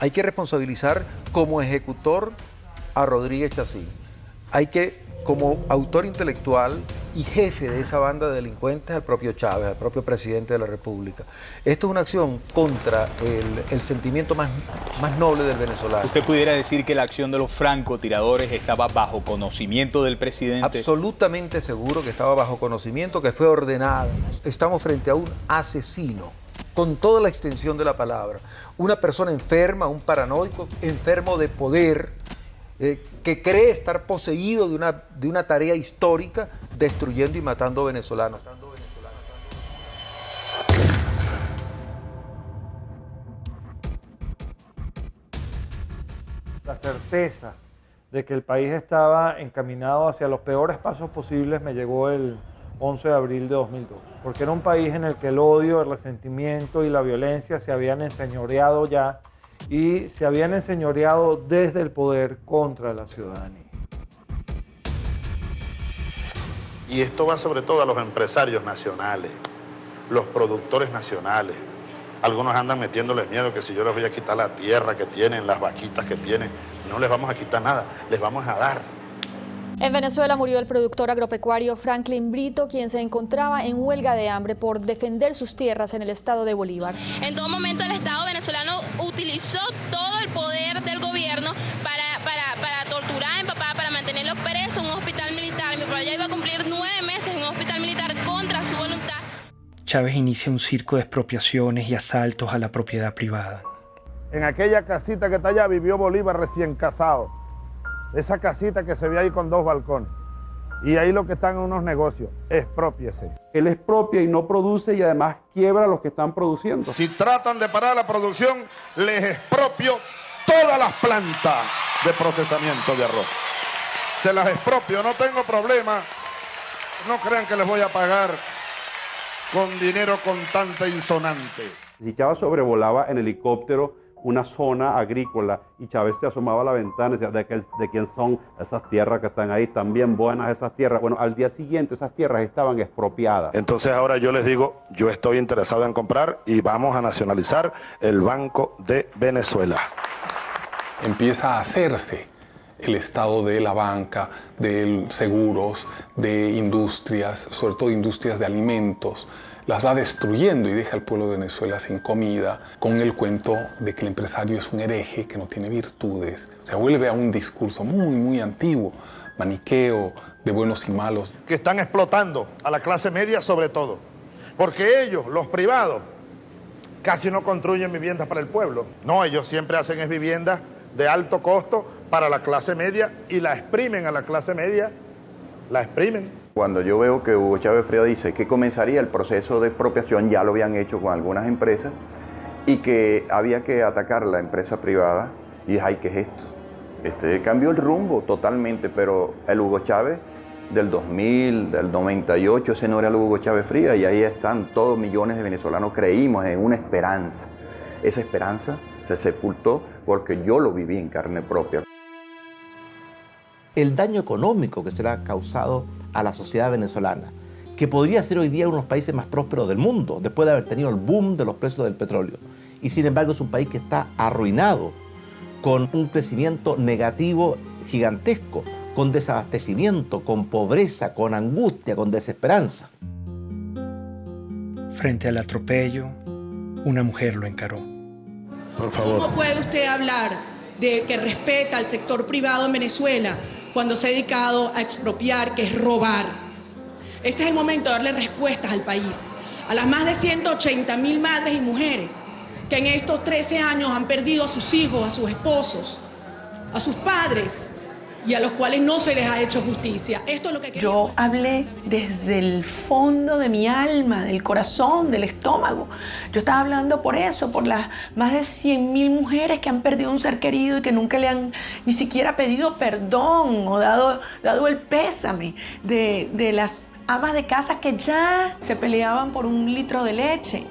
Hay que responsabilizar como ejecutor a Rodríguez Chacín. Hay que, como autor intelectual y jefe de esa banda de delincuentes, al propio Chávez, al propio presidente de la República. Esto es una acción contra el sentimiento más noble del venezolano. ¿Usted pudiera decir que la acción de los francotiradores estaba bajo conocimiento del presidente? Absolutamente seguro que estaba bajo conocimiento, que fue ordenada. Estamos frente a un asesino, con toda la extensión de la palabra. Una persona enferma, un paranoico, enfermo de poder, que cree estar poseído de una tarea histórica, destruyendo y matando venezolanos. La certeza de que el país estaba encaminado hacia los peores pasos posibles me llegó el 11 de abril de 2002, porque era un país en el que el odio, el resentimiento y la violencia se habían enseñoreado ya, y se habían enseñoreado desde el poder contra la ciudadanía. Y esto va sobre todo a los empresarios nacionales, los productores nacionales. Algunos andan metiéndoles miedo que si yo les voy a quitar la tierra que tienen, las vaquitas que tienen, no les vamos a quitar nada, les vamos a dar. En Venezuela murió el productor agropecuario Franklin Brito, quien se encontraba en huelga de hambre por defender sus tierras en el estado de Bolívar. En todo momento el Estado venezolano utilizó todo el poder del gobierno para torturar a mi papá, para mantenerlo preso en un hospital militar. Mi papá ya iba a cumplir 9 meses en un hospital militar contra su voluntad. Chávez inicia un circo de expropiaciones y asaltos a la propiedad privada. En aquella casita que está allá vivió Bolívar recién casado. Esa casita que se ve ahí con 2 balcones. Y ahí lo que están en unos negocios, exprópiese. Él expropia y no produce y además quiebra a los que están produciendo. Si tratan de parar la producción, les expropio todas las plantas de procesamiento de arroz. Se las expropio, no tengo problema. No crean que les voy a pagar con dinero contante insonante. Si Chávez sobrevolaba en helicóptero una zona agrícola y Chávez se asomaba a la ventana y decía, ¿de quién son esas tierras que están ahí? Están bien buenas esas tierras. Bueno, al día siguiente esas tierras estaban expropiadas. Entonces ahora yo les digo, yo estoy interesado en comprar y vamos a nacionalizar el Banco de Venezuela. Empieza a hacerse el estado de la banca, de seguros, de industrias, sobre todo industrias de alimentos. Las va destruyendo y deja al pueblo de Venezuela sin comida, con el cuento de que el empresario es un hereje, que no tiene virtudes. O sea, vuelve a un discurso muy antiguo, maniqueo, de buenos y malos. Que están explotando a la clase media sobre todo, porque ellos, los privados, casi no construyen viviendas para el pueblo. No, ellos siempre hacen es viviendas de alto costo para la clase media y la exprimen a la clase media, la exprimen. Cuando yo veo que Hugo Chávez Frías dice que comenzaría el proceso de expropiación, ya lo habían hecho con algunas empresas, y que había que atacar la empresa privada, y dije, ay, ¿qué es esto? Cambió el rumbo totalmente, pero el Hugo Chávez del 2000, del 98, ese no era el Hugo Chávez Frías, y ahí están todos millones de venezolanos, creímos en una esperanza. Esa esperanza se sepultó porque yo lo viví en carne propia. El daño económico que se le ha causado a la sociedad venezolana, que podría ser hoy día uno de los países más prósperos del mundo, después de haber tenido el boom de los precios del petróleo. Y sin embargo es un país que está arruinado, con un crecimiento negativo gigantesco, con desabastecimiento, con pobreza, con angustia, con desesperanza. Frente al atropello, una mujer lo encaró. Por favor. ¿Cómo puede usted hablar de que respeta al sector privado en Venezuela cuando se ha dedicado a expropiar, que es robar? Este es el momento de darle respuestas al país, a las más de 180.000 madres y mujeres que en estos 13 años han perdido a sus hijos, a sus esposos, a sus padres, y a los cuales no se les ha hecho justicia. Esto es lo que yo hablé desde el fondo de mi alma, del corazón, del estómago. Yo estaba hablando por eso, por las más de 100.000 mujeres que han perdido un ser querido y que nunca le han ni siquiera pedido perdón o dado el pésame, de las amas de casa que ya se peleaban por un litro de leche.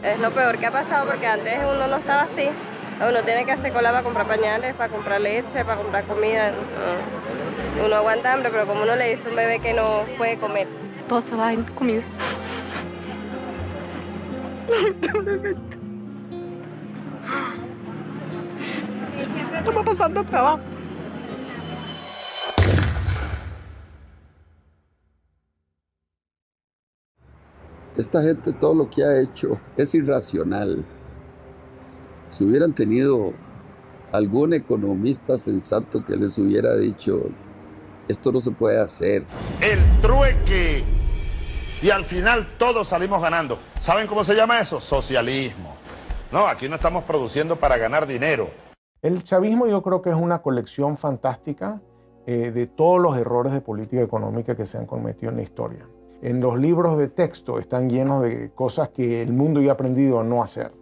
Es lo peor que ha pasado porque antes uno no estaba así. Uno tiene que hacer cola para comprar pañales, para comprar leche, para comprar comida. Uno aguanta hambre, pero como uno le dice a un bebé que no puede comer. Todo se va en comida. Estamos pasando trabajo. Esta gente todo lo que ha hecho es irracional. Si hubieran tenido algún economista sensato que les hubiera dicho, esto no se puede hacer. El trueque. Y al final todos salimos ganando. ¿Saben cómo se llama eso? Socialismo. No, aquí no estamos produciendo para ganar dinero. El chavismo yo creo que es una colección fantástica de todos los errores de política económica que se han cometido en la historia. En los libros de texto están llenos de cosas que el mundo ya ha aprendido a no hacer.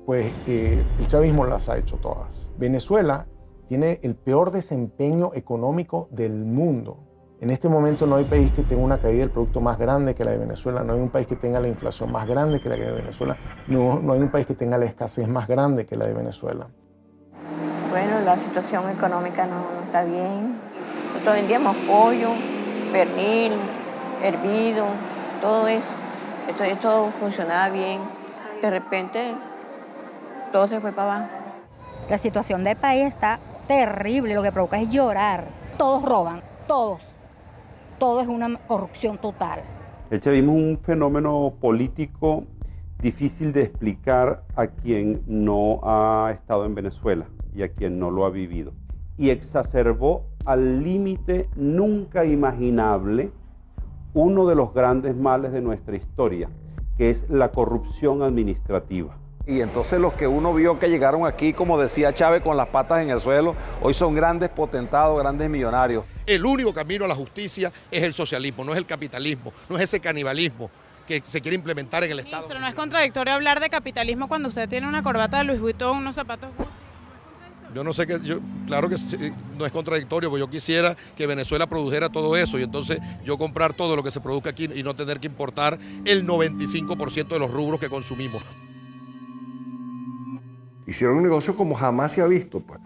Pues el chavismo las ha hecho todas. Venezuela tiene el peor desempeño económico del mundo. En este momento no hay país que tenga una caída del producto más grande que la de Venezuela, no hay un país que tenga la inflación más grande que la de Venezuela, no hay un país que tenga la escasez más grande que la de Venezuela. Bueno, la situación económica no está bien. Nosotros vendíamos pollo, pernil, hervido, todo eso. Esto funcionaba bien. De repente, todo se fue para abajo. La situación del país está terrible, lo que provoca es llorar. Todos roban, todos. Todo es una corrupción total. El chavismo es un fenómeno político difícil de explicar a quien no ha estado en Venezuela y a quien no lo ha vivido. Y exacerbó al límite nunca imaginable uno de los grandes males de nuestra historia, que es la corrupción administrativa. Y entonces los que uno vio que llegaron aquí, como decía Chávez, con las patas en el suelo, hoy son grandes potentados, grandes millonarios. El único camino a la justicia es el socialismo, no es el capitalismo, no es ese canibalismo que se quiere implementar en el Estado. Pero no es contradictorio hablar de capitalismo cuando usted tiene una corbata de Louis Vuitton, unos zapatos Gucci. Yo no sé claro que no es contradictorio, porque yo quisiera que Venezuela produjera todo eso y entonces yo comprar todo lo que se produzca aquí y no tener que importar el 95% de los rubros que consumimos. Hicieron un negocio como jamás se ha visto. Pues.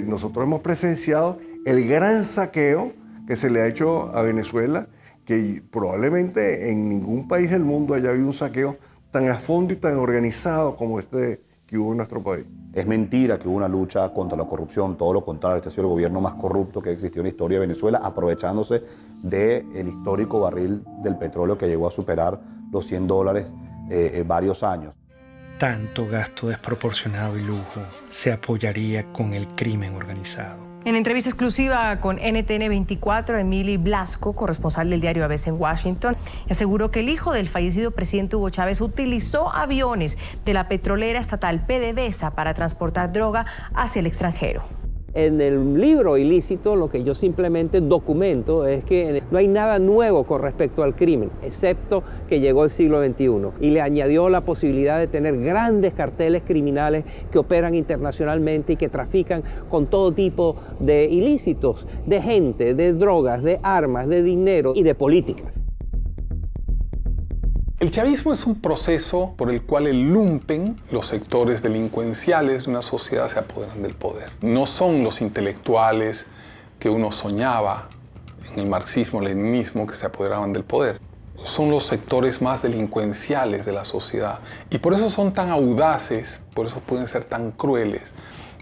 Nosotros hemos presenciado el gran saqueo que se le ha hecho a Venezuela, que probablemente en ningún país del mundo haya habido un saqueo tan a fondo y tan organizado como este que hubo en nuestro país. Es mentira que hubo una lucha contra la corrupción, todo lo contrario, este ha sido el gobierno más corrupto que ha existido en la historia de Venezuela, aprovechándose del histórico barril del petróleo que llegó a superar los $100 varios años. Tanto gasto desproporcionado y lujo se apoyaría con el crimen organizado. En entrevista exclusiva con NTN 24, Emily Blasco, corresponsal del diario ABC en Washington, aseguró que el hijo del fallecido presidente Hugo Chávez utilizó aviones de la petrolera estatal PDVSA para transportar droga hacia el extranjero. En el libro Ilícito lo que yo simplemente documento es que no hay nada nuevo con respecto al crimen, excepto que llegó el siglo XXI y le añadió la posibilidad de tener grandes carteles criminales que operan internacionalmente y que trafican con todo tipo de ilícitos, de gente, de drogas, de armas, de dinero y de política. El chavismo es un proceso por el cual el lumpen, los sectores delincuenciales de una sociedad, se apoderan del poder. No son los intelectuales que uno soñaba en el marxismo-leninismo que se apoderaban del poder. Son los sectores más delincuenciales de la sociedad. Y por eso son tan audaces, por eso pueden ser tan crueles.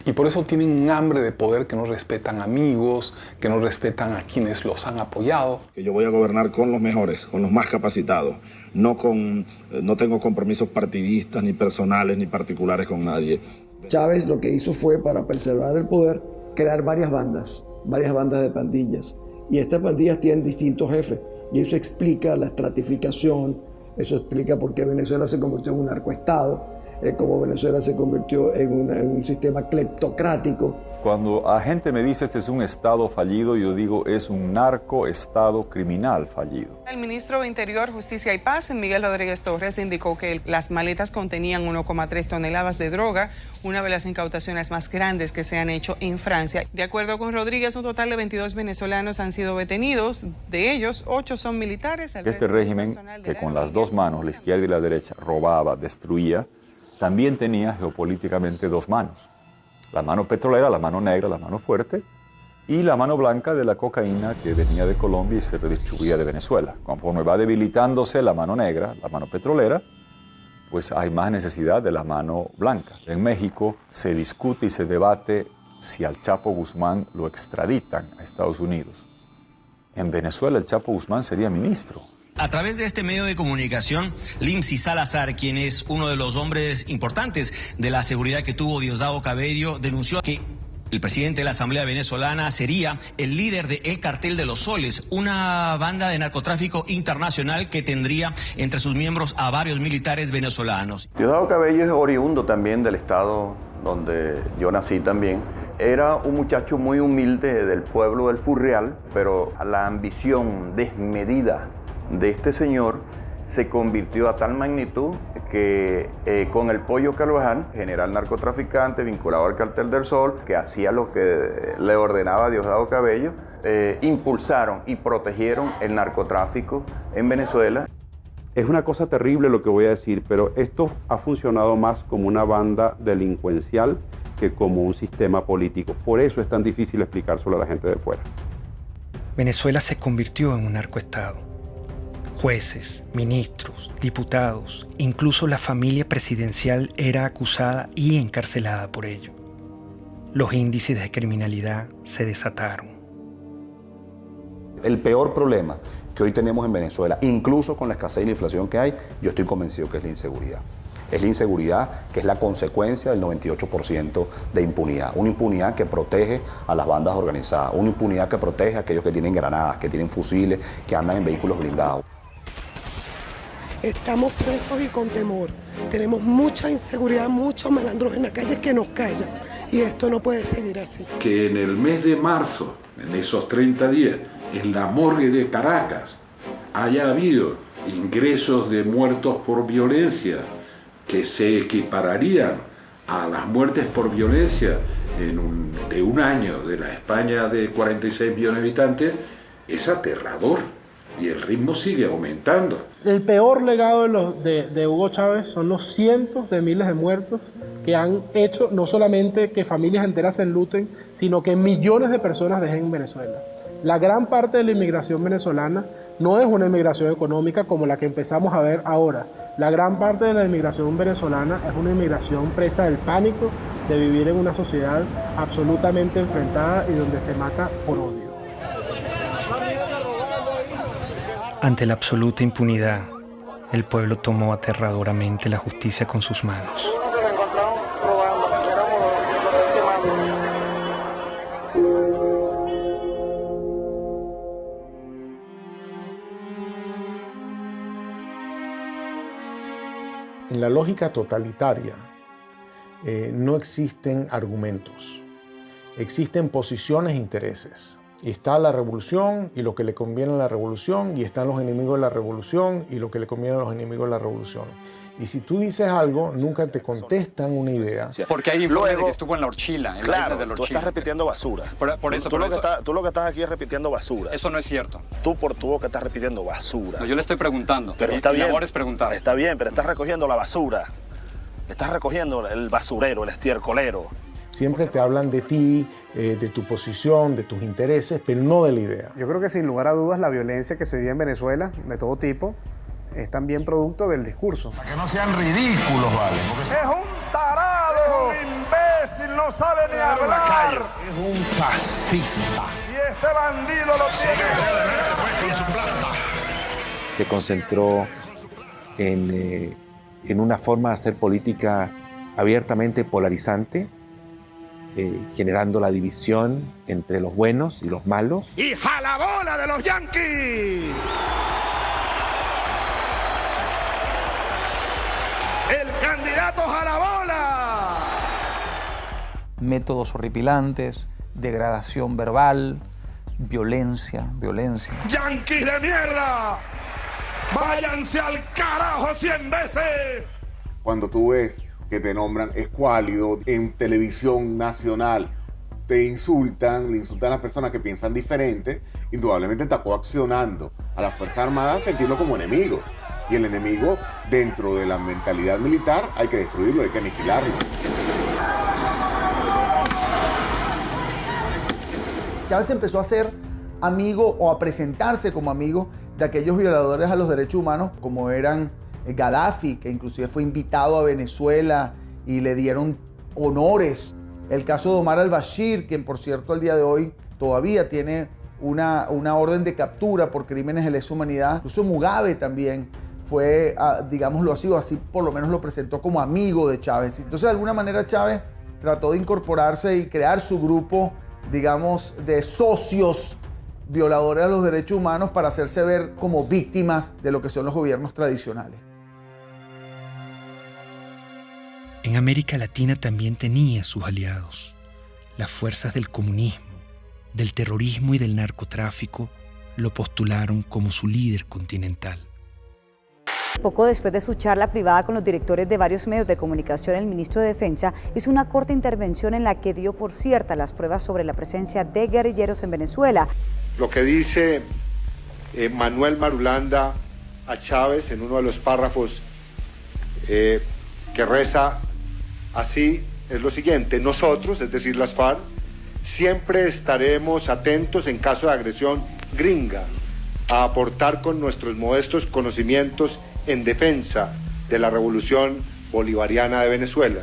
Y por eso tienen un hambre de poder que no respetan amigos, que no respetan a quienes los han apoyado. Que yo voy a gobernar con los mejores, con los más capacitados. No tengo compromisos partidistas, ni personales, ni particulares con nadie. Chávez lo que hizo fue, para preservar el poder, crear varias bandas de pandillas. Y estas pandillas tienen distintos jefes. Y eso explica la estratificación, eso explica por qué Venezuela se convirtió en un narcoestado, cómo Venezuela se convirtió en un sistema cleptocrático. Cuando la gente me dice este es un estado fallido, yo digo es un narcoestado criminal fallido. El ministro de Interior, Justicia y Paz, Miguel Rodríguez Torres, indicó que las maletas contenían 1,3 toneladas de droga, una de las incautaciones más grandes que se han hecho en Francia. De acuerdo con Rodríguez, un total de 22 venezolanos han sido detenidos, de ellos 8 son militares. Este régimen, que con las dos manos, la izquierda y la derecha, robaba, destruía, también tenía geopolíticamente dos manos. La mano petrolera, la mano negra, la mano fuerte, y la mano blanca de la cocaína que venía de Colombia y se redistribuía de Venezuela. Conforme va debilitándose la mano negra, la mano petrolera, pues hay más necesidad de la mano blanca. En México se discute y se debate si al Chapo Guzmán lo extraditan a Estados Unidos. En Venezuela el Chapo Guzmán sería ministro. A través de este medio de comunicación, Lindsay Salazar, quien es uno de los hombres importantes de la seguridad que tuvo Diosdado Cabello, denunció que el presidente de la Asamblea Venezolana sería el líder del Cartel de los Soles, una banda de narcotráfico internacional que tendría entre sus miembros a varios militares venezolanos. Diosdado Cabello es oriundo también del estado donde yo nací también. Era un muchacho muy humilde del pueblo del Furreal, pero la ambición desmedida de este señor se convirtió a tal magnitud que con el Pollo Carvajal, general narcotraficante vinculado al Cartel del Sol, que hacía lo que le ordenaba Diosdado Cabello, impulsaron y protegieron el narcotráfico en Venezuela. Es una cosa terrible lo que voy a decir, pero esto ha funcionado más como una banda delincuencial que como un sistema político. Por eso es tan difícil explicárselo a la gente de fuera. Venezuela se convirtió en un narcoestado. Jueces, ministros, diputados, incluso la familia presidencial era acusada y encarcelada por ello. Los índices de criminalidad se desataron. El peor problema que hoy tenemos en Venezuela, incluso con la escasez y la inflación que hay, yo estoy convencido que es la inseguridad. Es la inseguridad que es la consecuencia del 98% de impunidad. Una impunidad que protege a las bandas organizadas, una impunidad que protege a aquellos que tienen granadas, que tienen fusiles, que andan en vehículos blindados. Estamos presos y con temor. Tenemos mucha inseguridad, muchos malandros en la calle que nos callan. Y esto no puede seguir así. Que en el mes de marzo, en esos 30 días, en la morgue de Caracas, haya habido ingresos de muertos por violencia que se equipararían a las muertes por violencia de un año de la España de 46 millones de habitantes, es aterrador. Y el ritmo sigue aumentando. El peor legado de Hugo Chávez son los cientos de miles de muertos que han hecho no solamente que familias enteras se enluten, sino que millones de personas dejen Venezuela. La gran parte de la inmigración venezolana no es una inmigración económica como la que empezamos a ver ahora. La gran parte de la inmigración venezolana es una inmigración presa del pánico de vivir en una sociedad absolutamente enfrentada y donde se mata por odio. Ante la absoluta impunidad, el pueblo tomó aterradoramente la justicia con sus manos. En la lógica totalitaria no existen argumentos, existen posiciones e intereses. Y está la revolución y lo que le conviene a la revolución, y están los enemigos de la revolución y lo que le conviene a los enemigos de la revolución. Y si tú dices algo, nunca te contestan una idea. Porque hay informes de que estuvo en la Orchila. En claro, la de la Orchila. Tú estás repitiendo basura. Por eso, Tú lo que estás aquí es repitiendo basura. Eso no es cierto. Tú por tu boca estás repitiendo basura. No, yo le estoy preguntando. Pero está bien. Mi labor es preguntar. Está bien, pero estás recogiendo la basura. Estás recogiendo el basurero, el estiércolero. Siempre te hablan de ti, de tu posición, de tus intereses, pero no de la idea. Yo creo que sin lugar a dudas la violencia que se vive en Venezuela, de todo tipo, es también producto del discurso. Para que no sean ridículos, ¿vale? Es un tarado, es un imbécil, no sabe ni hablar. Es un fascista. Y este bandido lo tiene con su plata. Se concentró en una forma de hacer política abiertamente polarizante, generando la división entre los buenos y los malos. ¡Y jalabola de los yanquis! ¡El candidato jalabola! Métodos horripilantes, degradación verbal, violencia. ¡Yanquis de mierda! ¡Váyanse al carajo 100 veces! Cuando tú ves que te nombran escuálido en televisión nacional, te insultan, le insultan a las personas que piensan diferente, indudablemente está coaccionando a las Fuerzas Armadas a sentirlo como enemigo. Y el enemigo, dentro de la mentalidad militar, hay que destruirlo, hay que aniquilarlo. Chávez empezó a ser amigo o a presentarse como amigo de aquellos violadores a los derechos humanos como eran Gaddafi, que inclusive fue invitado a Venezuela y le dieron honores. El caso de Omar al-Bashir, quien por cierto al día de hoy todavía tiene una orden de captura por crímenes de lesa humanidad. Incluso Mugabe también fue, digámoslo así por lo menos lo presentó como amigo de Chávez. Entonces de alguna manera Chávez trató de incorporarse y crear su grupo, digamos, de socios violadores a los derechos humanos para hacerse ver como víctimas de lo que son los gobiernos tradicionales. En América Latina también tenía sus aliados. Las fuerzas del comunismo, del terrorismo y del narcotráfico lo postularon como su líder continental. Poco después de su charla privada con los directores de varios medios de comunicación, el ministro de Defensa hizo una corta intervención en la que dio por cierta las pruebas sobre la presencia de guerrilleros en Venezuela. Lo que dice Manuel Marulanda a Chávez en uno de los párrafos que reza así es lo siguiente: nosotros, es decir las FARC, siempre estaremos atentos en caso de agresión gringa a aportar con nuestros modestos conocimientos en defensa de la revolución bolivariana de Venezuela.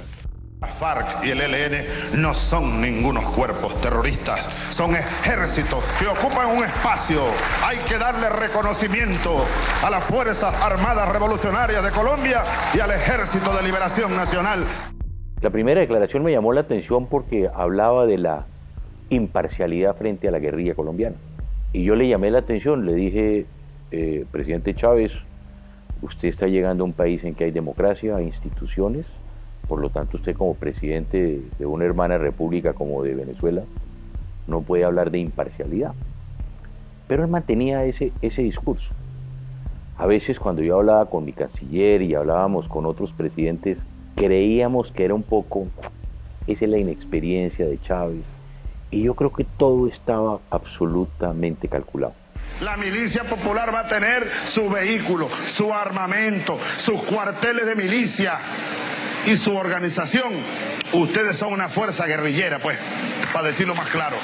La FARC y el ELN no son ningunos cuerpos terroristas, son ejércitos que ocupan un espacio. Hay que darle reconocimiento a las Fuerzas Armadas Revolucionarias de Colombia y al Ejército de Liberación Nacional. La primera declaración me llamó la atención porque hablaba de la imparcialidad frente a la guerrilla colombiana. Y yo le llamé la atención, le dije, presidente Chávez, usted está llegando a un país en que hay democracia, hay instituciones, por lo tanto usted como presidente de una hermana república como de Venezuela no puede hablar de imparcialidad. Pero él mantenía ese discurso. A veces cuando yo hablaba con mi canciller y hablábamos con otros presidentes, creíamos que era un poco, esa es la inexperiencia de Chávez, y yo creo que todo estaba absolutamente calculado. La milicia popular va a tener su vehículo, su armamento, sus cuarteles de milicia y su organización. Ustedes son una fuerza guerrillera, pues, para decirlo más claro.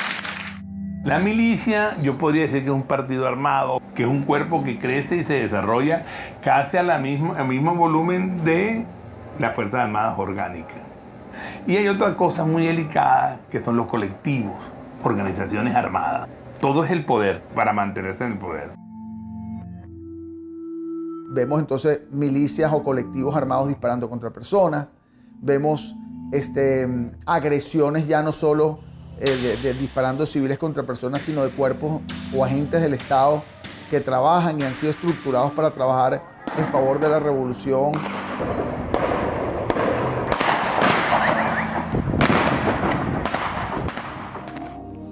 La milicia, yo podría decir que es un partido armado, que es un cuerpo que crece y se desarrolla casi al mismo volumen de las Fuerzas Armadas orgánicas. Y hay otra cosa muy delicada, que son los colectivos, organizaciones armadas. Todo es el poder, para mantenerse en el poder. Vemos entonces milicias o colectivos armados disparando contra personas. Vemos agresiones ya no solo disparando civiles contra personas, sino de cuerpos o agentes del Estado que trabajan y han sido estructurados para trabajar en favor de la revolución.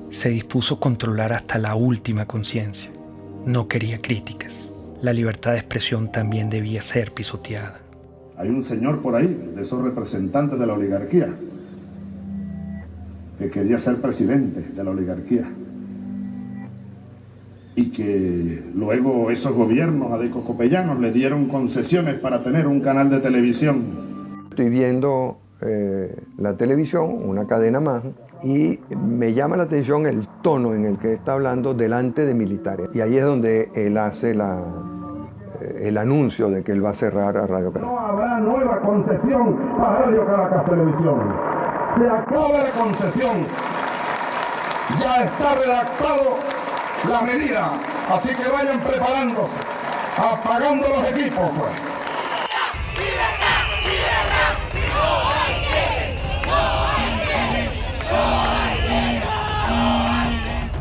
Se dispuso controlar hasta la última conciencia. No quería críticas. La libertad de expresión también debía ser pisoteada. Hay un señor por ahí, de esos representantes de la oligarquía, que quería ser presidente de la oligarquía. Y que luego esos gobiernos adecocopellanos le dieron concesiones para tener un canal de televisión. Estoy viendo la televisión, una cadena más, y me llama la atención el tono en el que está hablando delante de militares. Y ahí es donde él hace el anuncio de que él va a cerrar a Radio Caracas. No habrá nueva concesión para Radio Caracas Televisión. Se acaba la concesión. Ya está redactado la medida. Así que vayan preparándose, apagando los equipos, pues.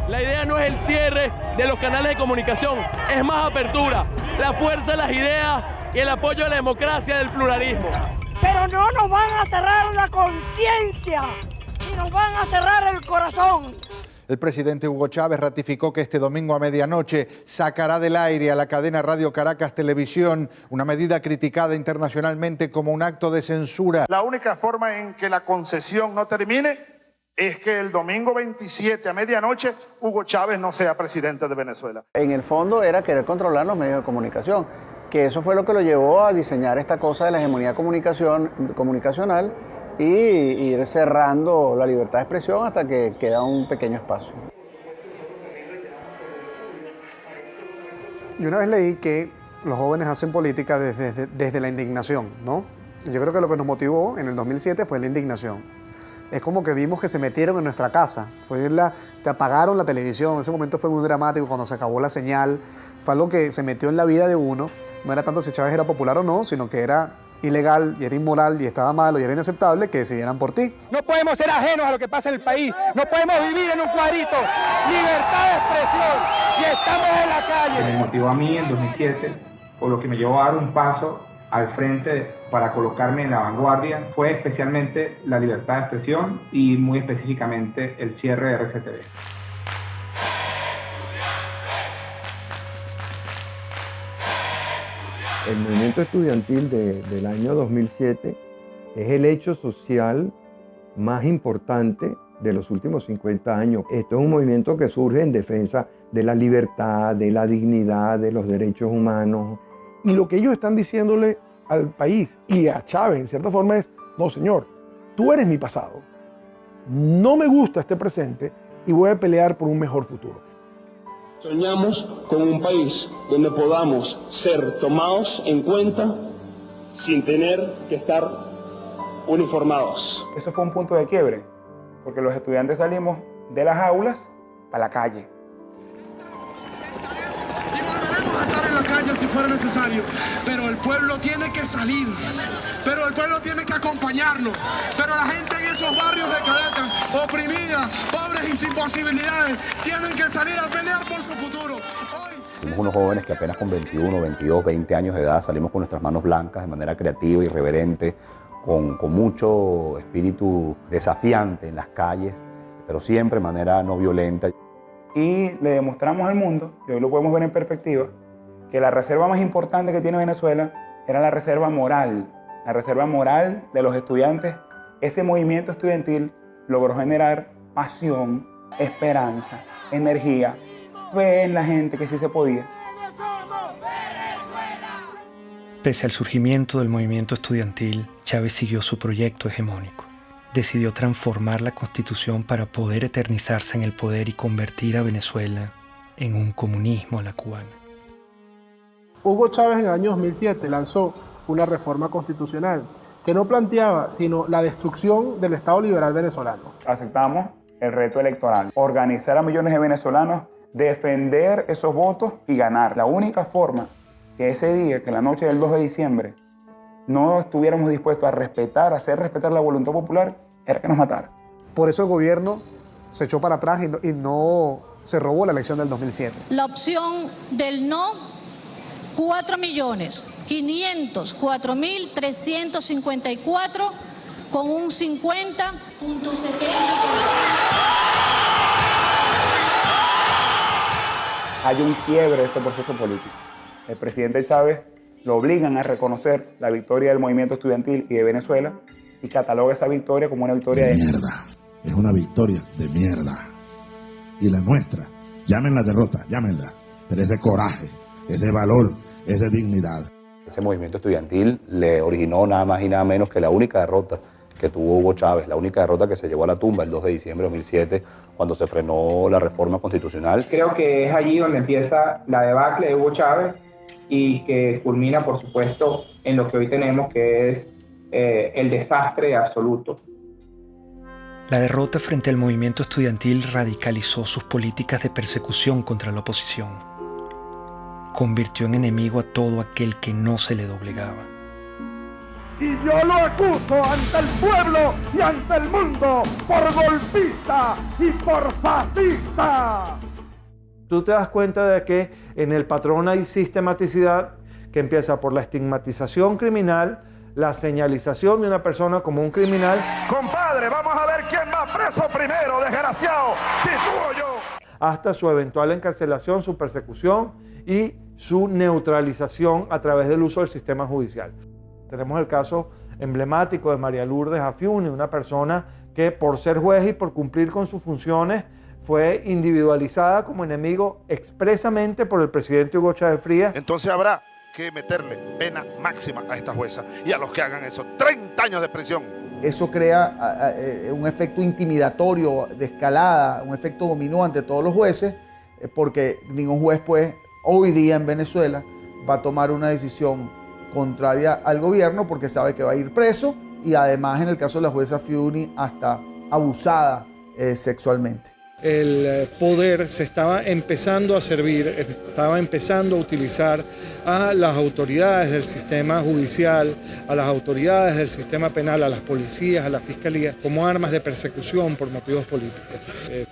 La idea no es el cierre de los canales de comunicación, es más apertura, la fuerza de las ideas y el apoyo a la democracia del pluralismo. Pero no nos van a cerrar la conciencia y nos van a cerrar el corazón. El presidente Hugo Chávez ratificó que este domingo a medianoche sacará del aire a la cadena Radio Caracas Televisión, una medida criticada internacionalmente como un acto de censura. La única forma en que la concesión no termine es que el domingo 27 a medianoche Hugo Chávez no sea presidente de Venezuela. En el fondo era querer controlar los medios de comunicación, que eso fue lo que lo llevó a diseñar esta cosa de la hegemonía comunicacional y ir cerrando la libertad de expresión hasta que queda un pequeño espacio. Y una vez leí que los jóvenes hacen política desde la indignación, ¿no? Yo creo que lo que nos motivó en el 2007 fue la indignación. Es como que vimos que se metieron en nuestra casa, te apagaron la televisión, ese momento fue muy dramático cuando se acabó la señal, fue algo que se metió en la vida de uno, no era tanto si Chávez era popular o no, sino que era ilegal y era inmoral y estaba malo y era inaceptable que decidieran por ti. No podemos ser ajenos a lo que pasa en el país, no podemos vivir en un cuadrito, libertad de expresión y estamos en la calle. Me motivó a mí en 2007, o lo que me llevó a dar un paso al frente para colocarme en la vanguardia, fue especialmente la libertad de expresión y muy específicamente el cierre de RCTV. El movimiento estudiantil del año 2007 es el hecho social más importante de los últimos 50 años. Esto es un movimiento que surge en defensa de la libertad, de la dignidad, de los derechos humanos. Y lo que ellos están diciéndole al país y a Chávez, en cierta forma, es: no, señor, tú eres mi pasado, no me gusta este presente y voy a pelear por un mejor futuro. Soñamos con un país donde podamos ser tomados en cuenta sin tener que estar uniformados. Eso fue un punto de quiebre, porque los estudiantes salimos de las aulas para la calle. Si fuera necesario, pero el pueblo tiene que salir, pero el pueblo tiene que acompañarnos, pero la gente en esos barrios de Caracas, oprimida, pobres y sin posibilidades, tienen que salir a pelear por su futuro. Somos unos jóvenes que apenas con 21, 22, 20 años de edad salimos con nuestras manos blancas de manera creativa, irreverente, con mucho espíritu desafiante en las calles, pero siempre de manera no violenta. Y le demostramos al mundo, y hoy lo podemos ver en perspectiva, que la reserva más importante que tiene Venezuela era la reserva moral de los estudiantes. Ese movimiento estudiantil logró generar pasión, esperanza, energía, fe en la gente que sí se podía. Pese al surgimiento del movimiento estudiantil, Chávez siguió su proyecto hegemónico. Decidió transformar la Constitución para poder eternizarse en el poder y convertir a Venezuela en un comunismo a la cubana. Hugo Chávez en el año 2007 lanzó una reforma constitucional que no planteaba sino la destrucción del Estado liberal venezolano. Aceptamos el reto electoral, organizar a millones de venezolanos, defender esos votos y ganar. La única forma que ese día, que la noche del 2 de diciembre, no estuviéramos dispuestos a respetar, a hacer respetar la voluntad popular, era que nos matara. Por eso el gobierno se echó para atrás y no se robó la elección del 2007. La opción del no, 4.504.354 con un 50.70%. Hay un quiebre de ese proceso político. El presidente Chávez lo obligan a reconocer la victoria del movimiento estudiantil y de Venezuela y cataloga esa victoria como una victoria de mierda. Es una victoria de mierda. Y la nuestra, llámenla derrota, llámenla, pero es de coraje, es de valor, es de dignidad. Ese movimiento estudiantil le originó nada más y nada menos que la única derrota que tuvo Hugo Chávez, la única derrota que se llevó a la tumba el 2 de diciembre de 2007, cuando se frenó la reforma constitucional. Creo que es allí donde empieza la debacle de Hugo Chávez y que culmina, por supuesto, en lo que hoy tenemos, que es el desastre absoluto. La derrota frente al movimiento estudiantil radicalizó sus políticas de persecución contra la oposición. Convirtió en enemigo a todo aquel que no se le doblegaba. Y yo lo acuso ante el pueblo y ante el mundo por golpista y por fascista. Tú te das cuenta de que en el patrón hay sistematicidad que empieza por la estigmatización criminal, la señalización de una persona como un criminal. Compadre, vamos a ver quién va preso primero, desgraciado, si tú o yo. Hasta su eventual encarcelación, su persecución y su neutralización a través del uso del sistema judicial. Tenemos el caso emblemático de María Lourdes Afiuni, una persona que por ser juez y por cumplir con sus funciones fue individualizada como enemigo expresamente por el presidente Hugo Chávez Frías. Entonces habrá que meterle pena máxima a esta jueza y a los que hagan eso, 30 años de prisión. Eso crea un efecto intimidatorio de escalada, un efecto dominó ante todos los jueces, porque ningún juez pues hoy día en Venezuela va a tomar una decisión contraria al gobierno porque sabe que va a ir preso y además en el caso de la jueza Afiuni hasta abusada sexualmente. El poder se estaba empezando a servir, estaba empezando a utilizar a las autoridades del sistema judicial, a las autoridades del sistema penal, a las policías, a la fiscalía, como armas de persecución por motivos políticos.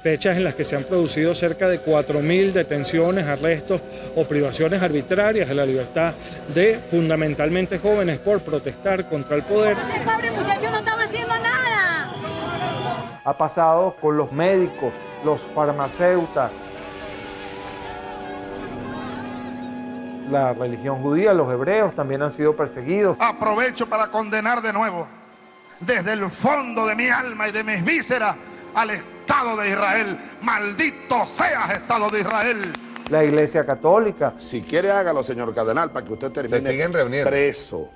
Fechas en las que se han producido cerca de 4.000 detenciones, arrestos o privaciones arbitrarias de la libertad de fundamentalmente jóvenes por protestar contra el poder. Ese pobre muchacho no estaba haciendo nada. Ha pasado con los médicos, los farmacéutas, la religión judía, los hebreos también han sido perseguidos. Aprovecho para condenar de nuevo, desde el fondo de mi alma y de mis vísceras, al Estado de Israel. Maldito seas, Estado de Israel. La Iglesia Católica. Si quiere, hágalo, señor cardenal, para que usted termine. Se siguen reuniendo. Preso.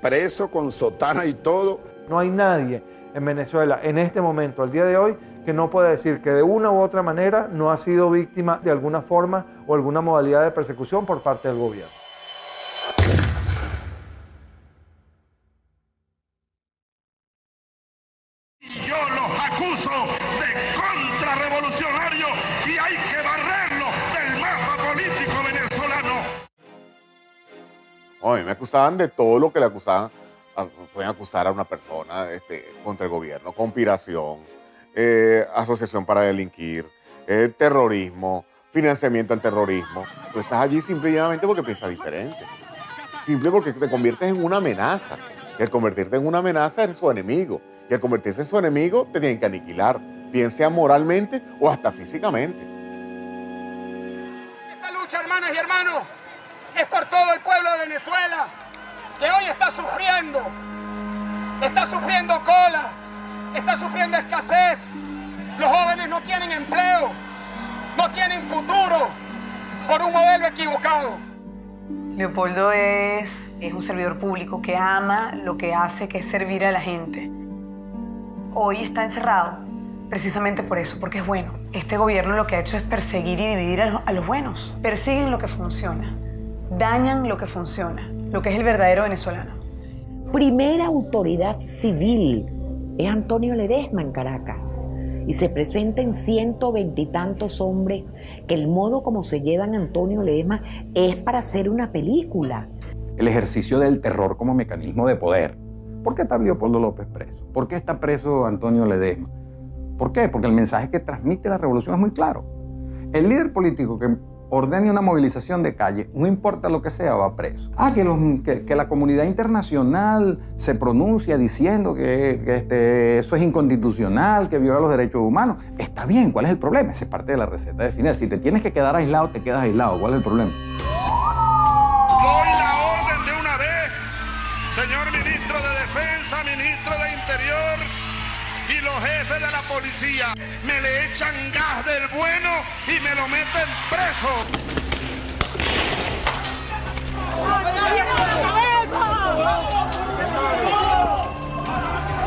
Preso con sotana y todo. No hay nadie en Venezuela en este momento, al día de hoy, que no pueda decir que de una u otra manera no ha sido víctima de alguna forma o alguna modalidad de persecución por parte del gobierno. Yo los acuso de contrarrevolucionarios y hay que barrerlos del mapa político venezolano. Oye, me acusaban de todo lo que le acusaban. Pueden acusar a una persona contra el gobierno: conspiración, asociación para delinquir, terrorismo, financiamiento al terrorismo. Tú estás allí simple y llanamente porque piensas diferente. Simple porque te conviertes en una amenaza. Y al convertirte en una amenaza eres su enemigo. Y al convertirse en su enemigo te tienen que aniquilar, bien sea moralmente o hasta físicamente. Esta lucha, hermanas y hermanos, es por todo el pueblo de Venezuela, que hoy está sufriendo cola, está sufriendo escasez. Los jóvenes no tienen empleo, no tienen futuro por un modelo equivocado. Leopoldo es un servidor público que ama lo que hace, que es servir a la gente. Hoy está encerrado precisamente por eso, porque es bueno. Este gobierno lo que ha hecho es perseguir y dividir a los buenos. Persiguen lo que funciona, dañan lo que funciona, lo que es el verdadero venezolano. Primera autoridad civil es Antonio Ledesma en Caracas. Y se presenten 120 y tantos hombres que el modo como se llevan a Antonio Ledesma es para hacer una película. El ejercicio del terror como mecanismo de poder. ¿Por qué está Leopoldo López preso? ¿Por qué está preso Antonio Ledesma? ¿Por qué? Porque el mensaje que transmite la revolución es muy claro. El líder político que ordene una movilización de calle, no importa lo que sea, va preso. Que la comunidad internacional se pronuncia diciendo que eso es inconstitucional, que viola los derechos humanos. Está bien, ¿cuál es el problema? Esa es parte de la receta de Fidel. Si te tienes que quedar aislado, te quedas aislado. ¿Cuál es el problema? Doy la orden de una vez, señor ministro de Defensa, ministro de Interior y los jefes de la policía. Me le echan gas del bueno y me lo meten preso.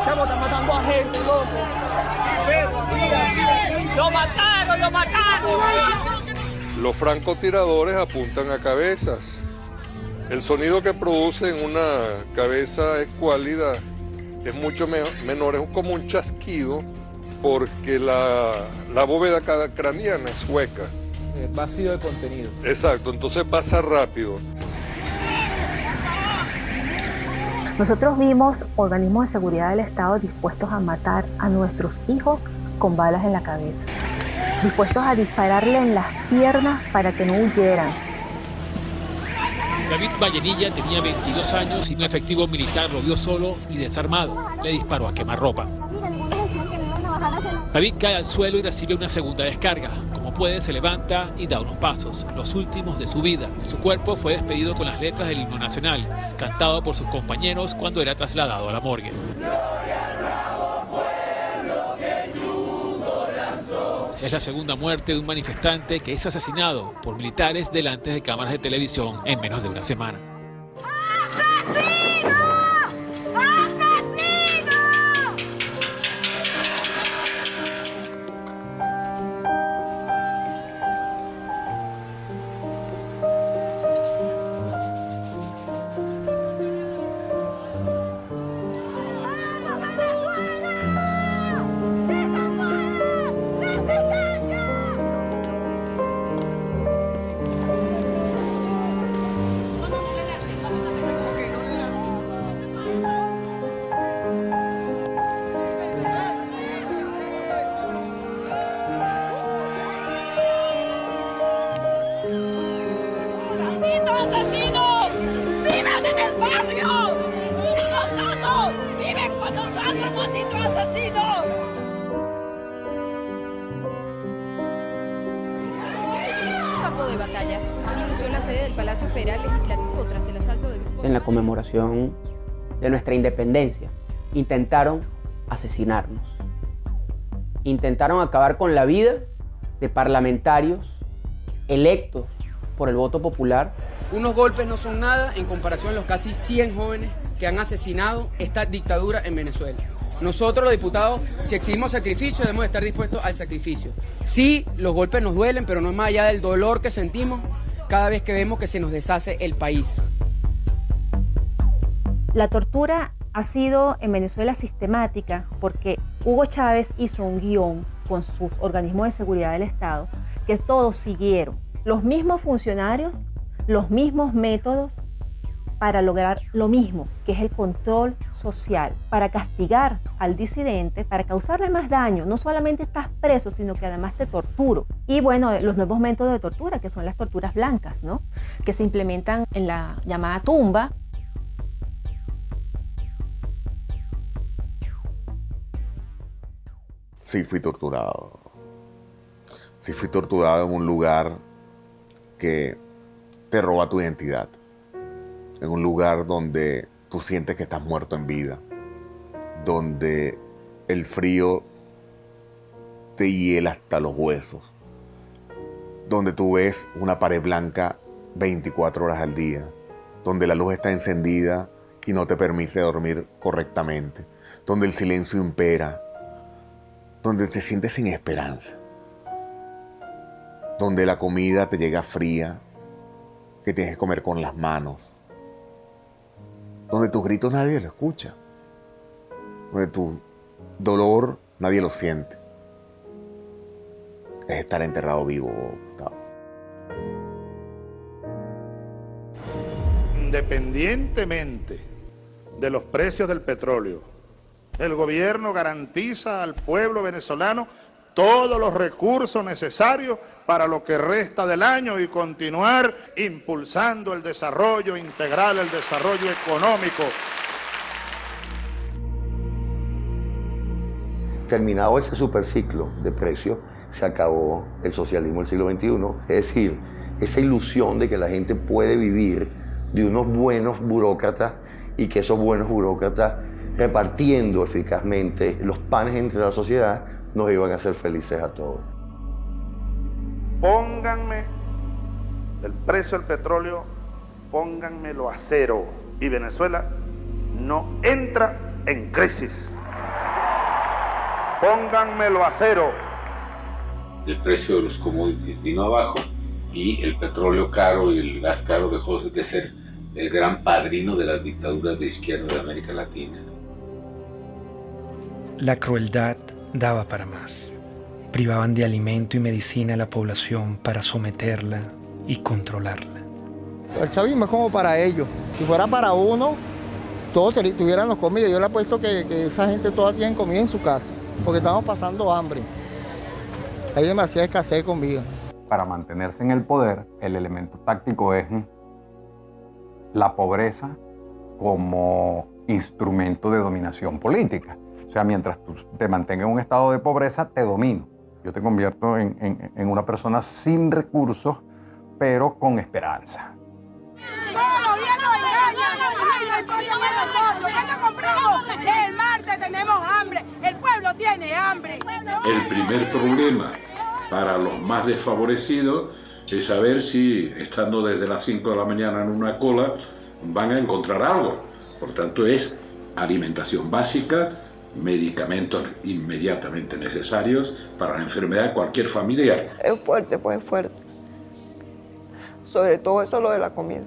Chamo, están matando a gente, loco. ¡Lo mataron, lo mataron! Los francotiradores apuntan a cabezas. El sonido que producen una cabeza escuálida es mucho menor, es como un chasquido, porque la bóveda craneana es hueca. Vacío de contenido. Exacto, entonces pasa rápido. Nosotros vimos organismos de seguridad del Estado dispuestos a matar a nuestros hijos con balas en la cabeza, dispuestos a dispararle en las piernas para que no huyeran. David Vallenilla tenía 22 años y un efectivo militar lo vio solo y desarmado. Le disparó a quemarropa. David cae al suelo y recibe una segunda descarga. Como puede, se levanta y da unos pasos, los últimos de su vida. Su cuerpo fue despedido con las letras del himno nacional, cantado por sus compañeros cuando era trasladado a la morgue. Es la segunda muerte de un manifestante que es asesinado por militares delante de cámaras de televisión en menos de una semana. de batalla. Así lució la sede del Palacio Federal Legislativo tras el asalto de grupos... En la conmemoración de nuestra independencia, intentaron asesinarnos. Intentaron acabar con la vida de parlamentarios electos por el voto popular. Unos golpes no son nada en comparación a los casi 100 jóvenes que han asesinado esta dictadura en Venezuela. Nosotros los diputados, si exigimos sacrificio, debemos estar dispuestos al sacrificio. Sí, los golpes nos duelen, pero no es más allá del dolor que sentimos cada vez que vemos que se nos deshace el país. La tortura ha sido en Venezuela sistemática porque Hugo Chávez hizo un guión con sus organismos de seguridad del Estado que todos siguieron. Los mismos funcionarios, los mismos métodos para lograr lo mismo, que es el control social, para castigar al disidente, para causarle más daño. No solamente estás preso, sino que además te torturo. Y bueno, los nuevos métodos de tortura, que son las torturas blancas, ¿no? Que se implementan en la llamada tumba. Sí, fui torturado. Sí, fui torturado en un lugar que te roba tu identidad. En un lugar donde tú sientes que estás muerto en vida. Donde el frío te hiela hasta los huesos. Donde tú ves una pared blanca 24 horas al día. Donde la luz está encendida y no te permite dormir correctamente. Donde el silencio impera. Donde te sientes sin esperanza. Donde la comida te llega fría, que tienes que comer con las manos. Donde tus gritos nadie lo escucha. Donde tu dolor nadie lo siente. Es estar enterrado vivo, Gustavo. Independientemente de los precios del petróleo, el gobierno garantiza al pueblo venezolano todos los recursos necesarios para lo que resta del año y continuar impulsando el desarrollo integral, el desarrollo económico. Terminado ese superciclo de precios, se acabó el socialismo del siglo XXI. Es decir, esa ilusión de que la gente puede vivir de unos buenos burócratas y que esos buenos burócratas, repartiendo eficazmente los panes entre la sociedad, nos iban a hacer felices a todos. Pónganme el precio del petróleo, pónganmelo a cero y Venezuela no entra en crisis. Pónganmelo a cero. El precio de los commodities vino abajo y el petróleo caro y el gas caro dejó de ser el gran padrino de las dictaduras de izquierda de América Latina. La crueldad daba para más. Privaban de alimento y medicina a la población para someterla y controlarla. El chavismo es como para ellos. Si fuera para uno, todos tuviéramos comida. Yo le apuesto que esa gente toda tiene comida en su casa, porque estamos pasando hambre. Hay demasiada escasez de comida. Para mantenerse en el poder, el elemento táctico es la pobreza como instrumento de dominación política. O sea, mientras tú te mantengas en un estado de pobreza, te domino. Yo te convierto en una persona sin recursos, pero con esperanza. Todos los días nos engañan. El pollo de nosotros. ¿Cuándo compramos? El martes tenemos hambre. El pueblo tiene hambre. El primer problema para los más desfavorecidos es saber si, estando desde las 5 de la mañana en una cola, van a encontrar algo. Por tanto, es alimentación básica, medicamentos inmediatamente necesarios para la enfermedad de cualquier familiar. Es fuerte, pues es fuerte. Sobre todo eso lo de la comida.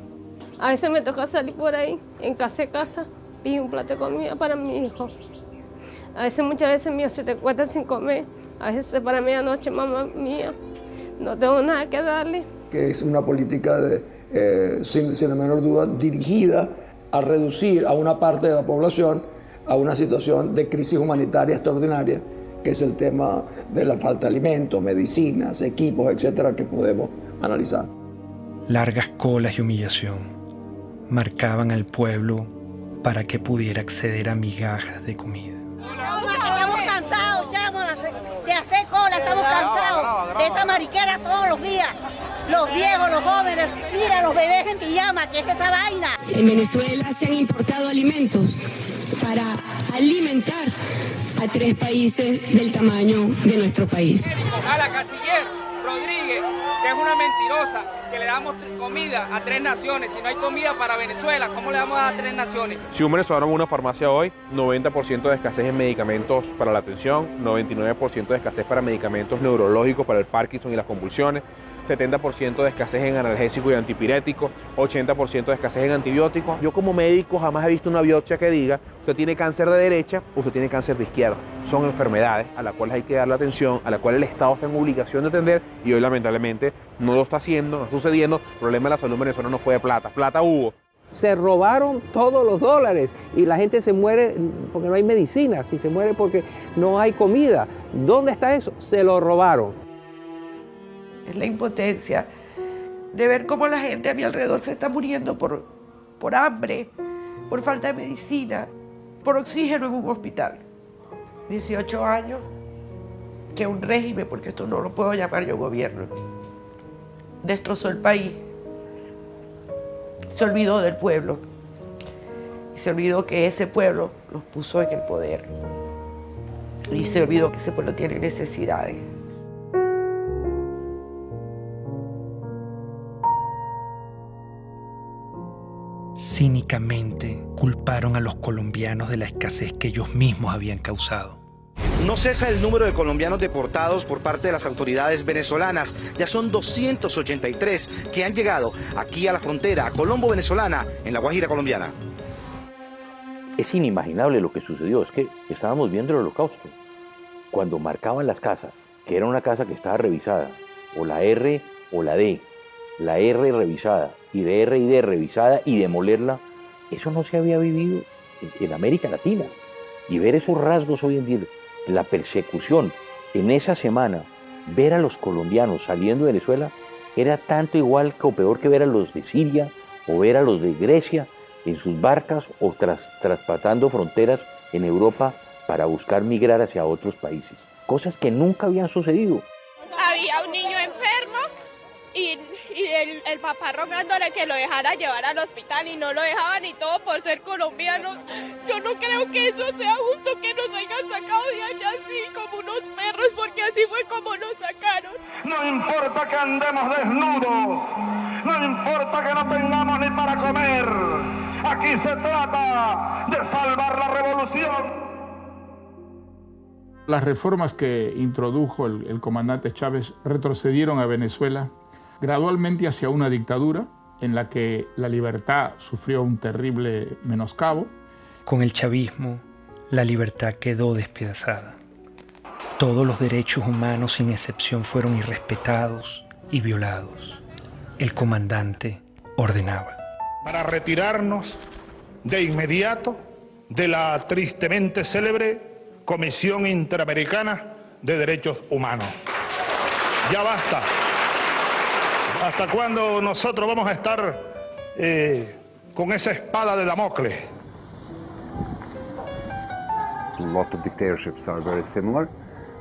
A veces me toca salir por ahí, en casa, y un plato de comida para mi hijo. A veces, muchas veces, mío, se te cuesta sin comer. A veces para medianoche, mamá mía, no tengo nada que darle. Que es una política, sin la menor duda, dirigida a reducir a una parte de la población a una situación de crisis humanitaria extraordinaria, que es el tema de la falta de alimentos, medicinas, equipos, etcétera, que podemos analizar. Largas colas y humillación marcaban al pueblo para que pudiera acceder a migajas de comida. Estamos cansados, chamo, de hacer cola, estamos cansados de esta mariquera todos los días. los viejos, los jóvenes, mira los bebés en pijama, ¿qué es esa vaina? En Venezuela se han importado alimentos para alimentar a 3 países del tamaño de nuestro país. A la canciller Rodríguez, que es una mentirosa, que le damos comida a 3 naciones. Si no hay comida para Venezuela, ¿cómo le vamos a dar a 3 naciones? Si un venezolano va a una farmacia hoy, 90% de escasez en medicamentos para la atención, 99% de escasez para medicamentos neurológicos para el Parkinson y las convulsiones, 70% de escasez en analgésicos y antipiréticos, 80% de escasez en antibióticos. Yo como médico jamás he visto una biopsia que diga usted tiene cáncer de derecha, usted tiene cáncer de izquierda. Son enfermedades a las cuales hay que darle atención, a las cuales el Estado está en obligación de atender y hoy lamentablemente no lo está haciendo, no está sucediendo. El problema de la salud venezolana no fue de plata, plata hubo. Se robaron todos los dólares y la gente se muere porque no hay medicinas y se muere porque no hay comida. ¿Dónde está eso? Se lo robaron. Es la impotencia de ver cómo la gente a mi alrededor se está muriendo por hambre, por falta de medicina, por oxígeno en un hospital. 18 años que un régimen, porque esto no lo puedo llamar yo gobierno, destrozó el país. Se olvidó del pueblo y se olvidó que ese pueblo los puso en el poder y se olvidó que ese pueblo tiene necesidades. Cínicamente culparon a los colombianos de la escasez que ellos mismos habían causado. No cesa el número de colombianos deportados por parte de las autoridades venezolanas. Ya son 283 que han llegado aquí a la frontera colombo-venezolana en la Guajira colombiana. Es inimaginable lo que sucedió, es que estábamos viendo el Holocausto. Cuando marcaban las casas, que era una casa que estaba revisada, o la R o la D, la R revisada y de R y D revisada y demolerla, eso no se había vivido en América Latina. Y ver esos rasgos hoy en día, la persecución en esa semana, ver a los colombianos saliendo de Venezuela, era tanto igual o peor que ver a los de Siria o ver a los de Grecia en sus barcas o traspasando fronteras en Europa para buscar migrar hacia otros países. Cosas que nunca habían sucedido. Había un niño enfermo y el papá rogándole que lo dejara llevar al hospital y no lo dejaban y todo por ser colombianos. Yo no creo que eso sea justo, que nos hayan sacado de allá así como unos perros, porque así fue como nos sacaron. No importa que andemos desnudos, no importa que no tengamos ni para comer, aquí se trata de salvar la revolución. Las reformas que introdujo el comandante Chávez retrocedieron a Venezuela gradualmente hacia una dictadura en la que la libertad sufrió un terrible menoscabo. Con el chavismo, la libertad quedó despedazada. Todos los derechos humanos sin excepción fueron irrespetados y violados. El comandante ordenaba. Para retirarnos de inmediato de la tristemente célebre Comisión Interamericana de Derechos Humanos. Ya basta. ¿Hasta cuándo nosotros vamos a estar con esa espada de Damocles? A lot of dictatorships are very similar,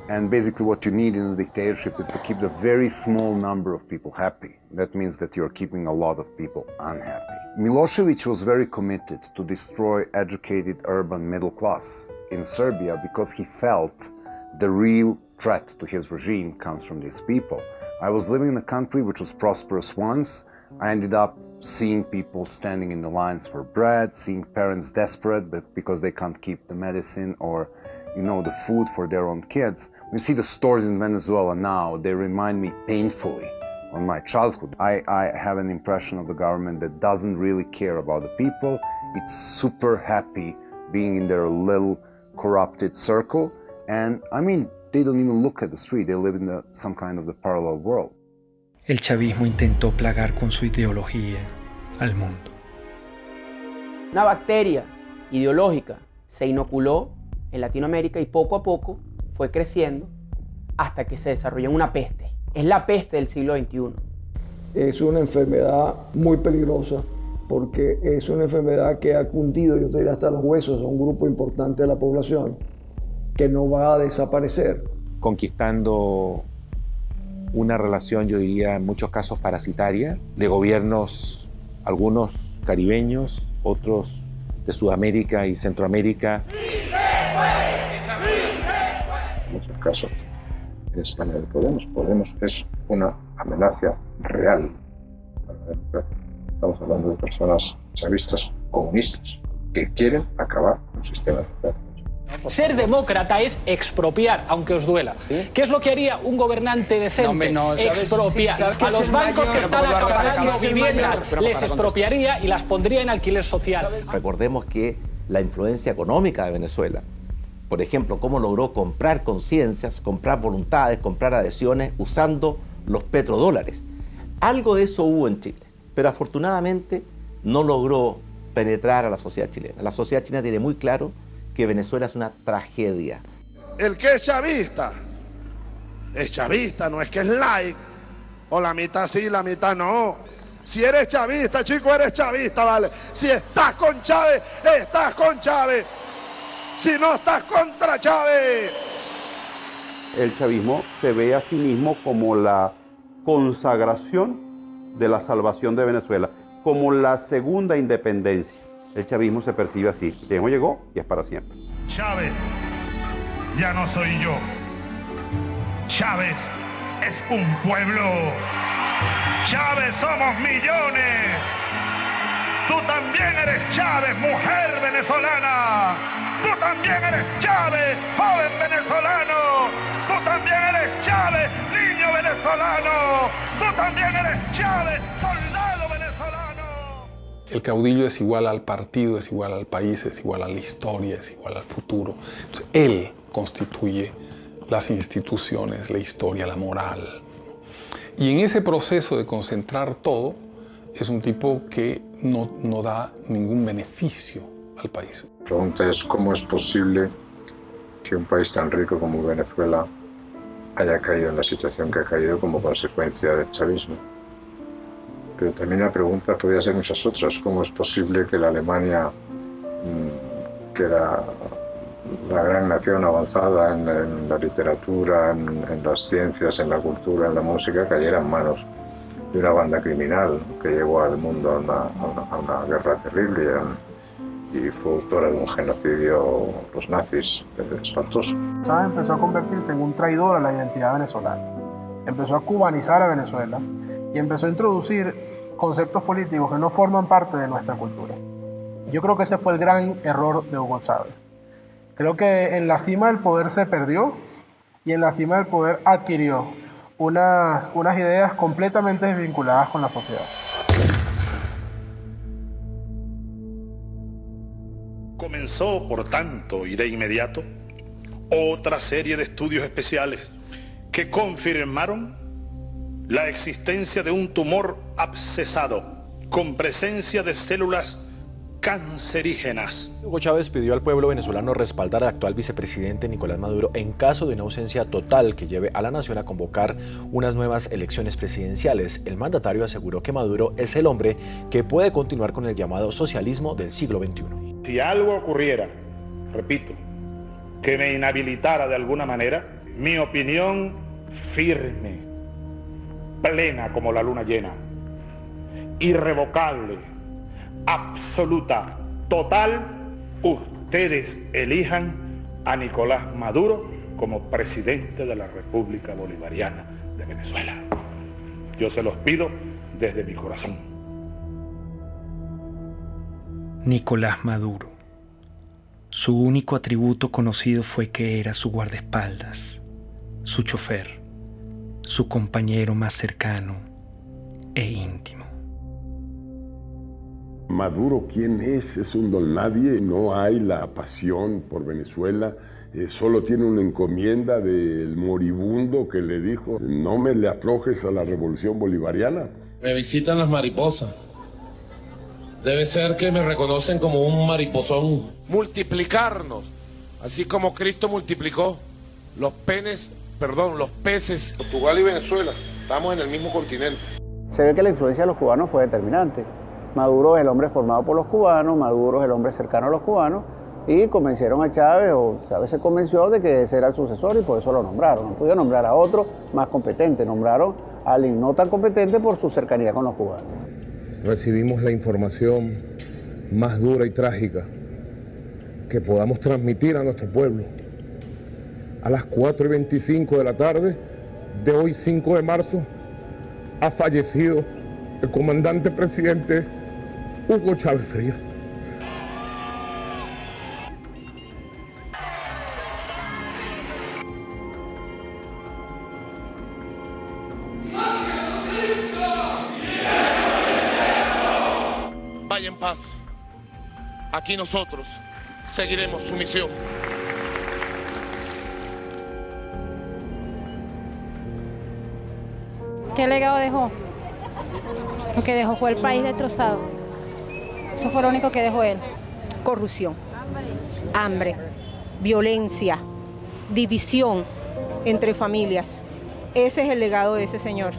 and basically what you need in a dictatorship is to keep the very small number of people happy. That means that you're keeping a lot of people unhappy. Milosevic was very committed to destroy educated urban middle class in Serbia because he felt the real threat to his regime comes from these people. I was living in a country which was prosperous once. I ended up seeing people standing in the lines for bread, seeing parents desperate but because they can't keep the medicine or, the food for their own kids. You see the stores in Venezuela now, they remind me painfully of my childhood. I have an impression of the government that doesn't really care about the people. It's super happy being in their little corrupted circle. And they don't even look at the street. They live in some kind of the parallel world. El chavismo intentó plagar con su ideología al mundo. Una bacteria ideológica se inoculó en Latinoamérica y poco a poco fue creciendo hasta que se desarrolló en una peste. Es la peste del siglo XXI. Es una enfermedad muy peligrosa porque es una enfermedad que ha cundido, yo te diría, hasta los huesos a un grupo importante de la población que no va a desaparecer. Conquistando una relación, yo diría, en muchos casos parasitaria, de gobiernos, algunos caribeños, otros de Sudamérica y Centroamérica. En muchos casos en España de Podemos. Podemos es una amenaza real para la democracia. Estamos hablando de personas chavistas comunistas que quieren acabar con el sistema democrático. Ser demócrata es expropiar, aunque os duela. ¿Qué es lo que haría un gobernante decente? Expropiar. A los bancos que están acabando viviendas les expropiaría y las pondría en alquiler social. Recordemos que la influencia económica de Venezuela, por ejemplo, cómo logró comprar conciencias, comprar voluntades, comprar adhesiones usando los petrodólares. Algo de eso hubo en Chile, pero afortunadamente no logró penetrar a la sociedad chilena. La sociedad chilena tiene muy claro que Venezuela es una tragedia. El que es chavista, no es que es like, o la mitad sí, la mitad no. Si eres chavista, chico, eres chavista, ¿vale? Si estás con Chávez, estás con Chávez. Si no estás contra Chávez. El chavismo se ve a sí mismo como la consagración de la salvación de Venezuela, como la segunda independencia. El chavismo se percibe así. El tiempo llegó y es para siempre. Chávez ya no soy yo. Chávez es un pueblo. Chávez somos millones. Tú también eres Chávez, mujer venezolana. Tú también eres Chávez, joven venezolano. Tú también eres Chávez, niño venezolano. Tú también eres Chávez, soldado venezolano. El caudillo es igual al partido, es igual al país, es igual a la historia, es igual al futuro. Entonces, él constituye las instituciones, la historia, la moral. Y en ese proceso de concentrar todo, es un tipo que no da ningún beneficio al país. La pregunta es cómo es posible que un país tan rico como Venezuela haya caído en la situación que ha caído como consecuencia del chavismo. Pero también la pregunta podría ser muchas otras. ¿Cómo es posible que la Alemania, que era la gran nación avanzada en la literatura, en las ciencias, en la cultura, en la música, cayera en manos de una banda criminal que llevó al mundo a una guerra terrible y fue autora de un genocidio, los nazis, espantoso? Chávez empezó a convertirse en un traidor a la identidad venezolana. Empezó a cubanizar a Venezuela y empezó a introducir conceptos políticos que no forman parte de nuestra cultura. Yo creo que ese fue el gran error de Hugo Chávez. Creo que en la cima del poder se perdió y en la cima del poder adquirió unas ideas completamente desvinculadas con la sociedad. Comenzó, por tanto, y de inmediato, otra serie de estudios especiales que confirmaron la existencia de un tumor abscesado con presencia de células cancerígenas. Hugo Chávez pidió al pueblo venezolano respaldar al actual vicepresidente Nicolás Maduro en caso de una ausencia total que lleve a la nación a convocar unas nuevas elecciones presidenciales. El mandatario aseguró que Maduro es el hombre que puede continuar con el llamado socialismo del siglo XXI. Si algo ocurriera, repito, que me inhabilitara de alguna manera, mi opinión firme, plena como la luna llena, irrevocable, absoluta, total, ustedes elijan a Nicolás Maduro como presidente de la República Bolivariana de Venezuela. Yo se los pido desde mi corazón. Nicolás Maduro. Su único atributo conocido fue que era su guardaespaldas, su chofer, su compañero más cercano e íntimo. Maduro, ¿quién es? Es un don nadie, no hay la pasión por Venezuela, solo tiene una encomienda del moribundo que le dijo: no me le aflojes a la revolución bolivariana. Me visitan las mariposas. Debe ser que me reconocen como un mariposón. Multiplicarnos, así como Cristo multiplicó los peces. Portugal y Venezuela, estamos en el mismo continente. Se ve que la influencia de los cubanos fue determinante. Maduro es el hombre formado por los cubanos, Maduro es el hombre cercano a los cubanos, y convencieron a Chávez, o Chávez se convenció de que ese era el sucesor y por eso lo nombraron. No pudieron nombrar a otro más competente, nombraron a alguien no tan competente por su cercanía con los cubanos. Recibimos la información más dura y trágica que podamos transmitir a nuestro pueblo. A las 4:25 de la tarde de hoy, 5 de marzo, ha fallecido el comandante presidente Hugo Chávez Frías. Vaya en paz. Aquí nosotros seguiremos su misión. ¿Qué legado dejó? Lo que dejó fue el país destrozado. Eso fue lo único que dejó él. Corrupción, hambre, violencia, división entre familias. Ese es el legado de ese señor.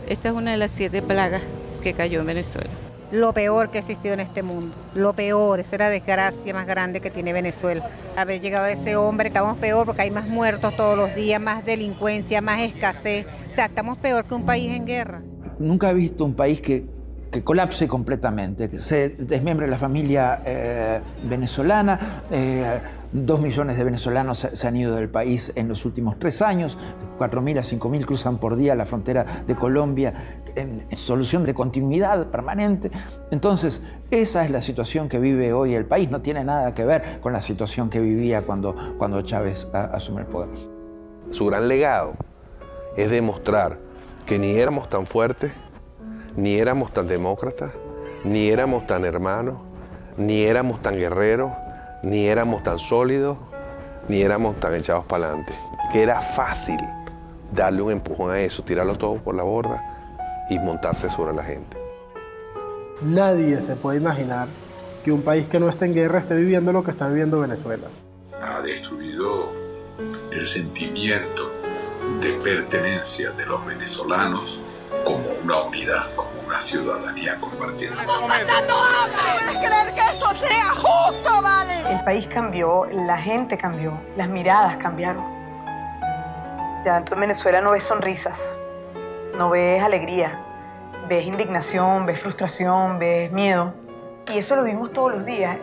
Esta es una de las 7 plagas que cayó en Venezuela. Lo peor que ha existido en este mundo. Lo peor, esa es la desgracia más grande que tiene Venezuela. Haber llegado a ese hombre, estamos peor porque hay más muertos todos los días, más delincuencia, más escasez. O sea, estamos peor que un país en guerra. Nunca he visto un país que colapse completamente, que se desmembre la familia venezolana. 2 millones de venezolanos se han ido del país en los últimos 3 años, 4.000 a 5.000 cruzan por día la frontera de Colombia en solución de continuidad permanente. Entonces, esa es la situación que vive hoy el país, no tiene nada que ver con la situación que vivía cuando Chávez asume el poder. Su gran legado es demostrar que ni éramos tan fuertes, ni éramos tan demócratas, ni éramos tan hermanos, ni éramos tan guerreros, ni éramos tan sólidos, ni éramos tan echados para adelante. Que era fácil darle un empujón a eso, tirarlo todo por la borda y montarse sobre la gente. Nadie se puede imaginar que un país que no esté en guerra esté viviendo lo que está viviendo Venezuela. Ha destruido el sentimiento de pertenencia de los venezolanos como una unidad, como una ciudadanía compartida. ¡Estamos pasando hambre! ¿Puedes creer que esto sea justo, vale? El país cambió, la gente cambió, las miradas cambiaron. Ya tú en Venezuela no ves sonrisas, no ves alegría, ves indignación, ves frustración, ves miedo. Y eso lo vimos todos los días.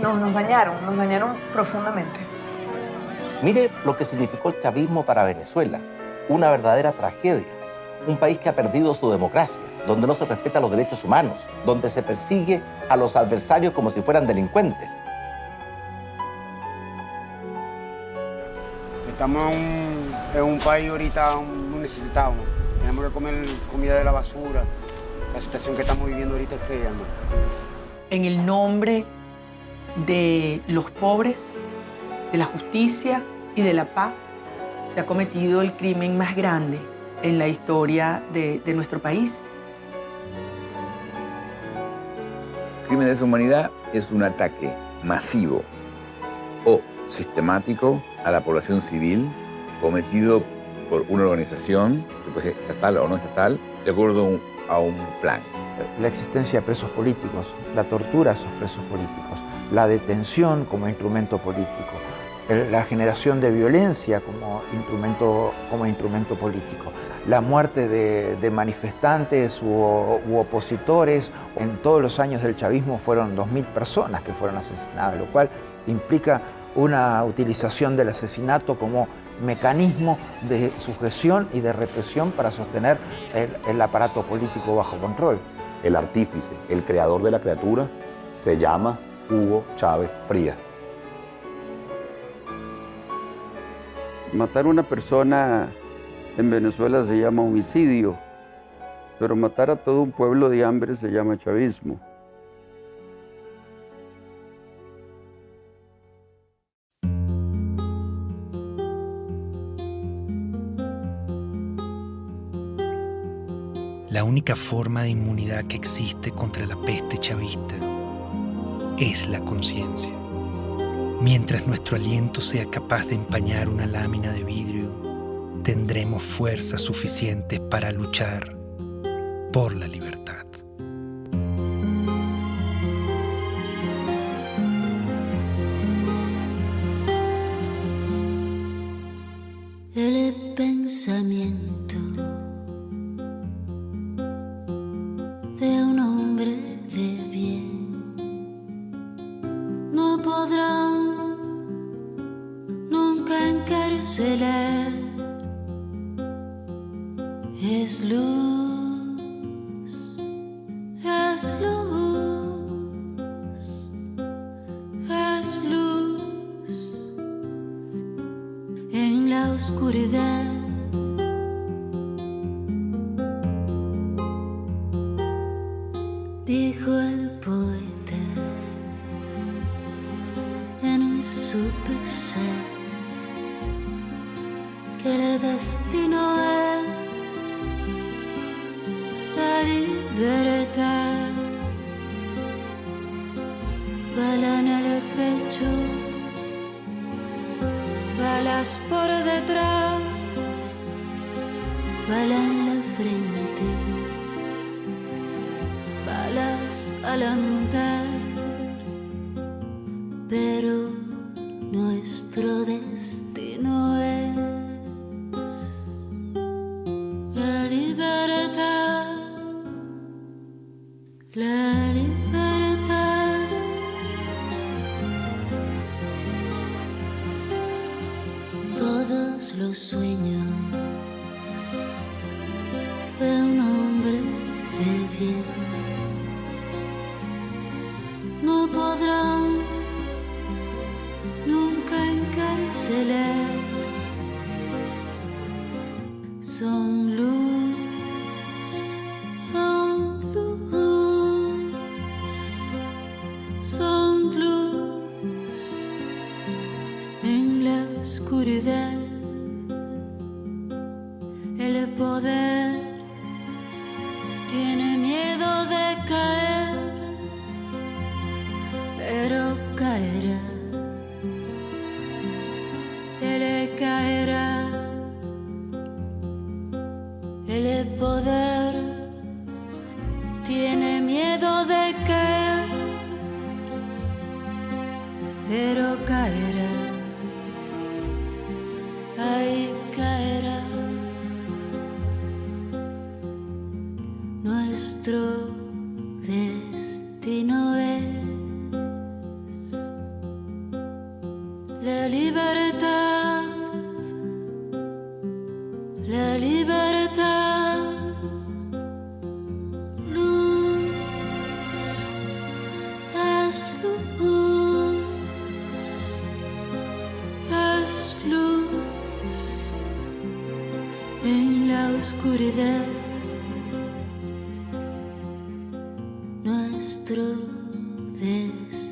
Nos dañaron profundamente. Mire lo que significó el chavismo para Venezuela, una verdadera tragedia. Un país que ha perdido su democracia, donde no se respetan los derechos humanos, donde se persigue a los adversarios como si fueran delincuentes. Estamos en un país ahorita muy necesitado. Tenemos que comer comida de la basura. La situación que estamos viviendo ahorita es fea, ¿no? En el nombre de los pobres, de la justicia y de la paz, se ha cometido el crimen más grande en la historia de nuestro país. El crimen de lesa humanidad es un ataque masivo o sistemático a la población civil cometido por una organización, que puede ser estatal o no estatal, de acuerdo a un plan. La existencia de presos políticos, la tortura a esos presos políticos, la detención como instrumento político, la generación de violencia como instrumento político, la muerte de manifestantes u opositores. En todos los años del chavismo fueron 2.000 personas que fueron asesinadas, lo cual implica una utilización del asesinato como mecanismo de sujeción y de represión para sostener el aparato político bajo control. El artífice, el creador de la criatura, se llama Hugo Chávez Frías. Matar a una persona en Venezuela se llama homicidio, pero matar a todo un pueblo de hambre se llama chavismo. La única forma de inmunidad que existe contra la peste chavista es la conciencia. Mientras nuestro aliento sea capaz de empañar una lámina de vidrio, tendremos fuerzas suficientes para luchar por la libertad. La podrán nunca encarcelar. Es luz, es luz, es luz en la oscuridad. Dijo el poeta en su pesar que el destino es la libertad. Bala en el pecho, balas por detrás, bala en la frente, balas al andar, pero nuestro destino es la libertad, la libertad. Todos los sueños de un hombre de bien no podrán nunca encarcelar. Son luz, son luz, son luz en la oscuridad. El poder tiene miedo de caer, pero caerá. Él caerá. El poder tiene miedo de caer, pero caerá. Ahí caerá. Nuestro destino es la libertad, la libertad. Luz, es luz, es luz en la oscuridad. Nuestro destino.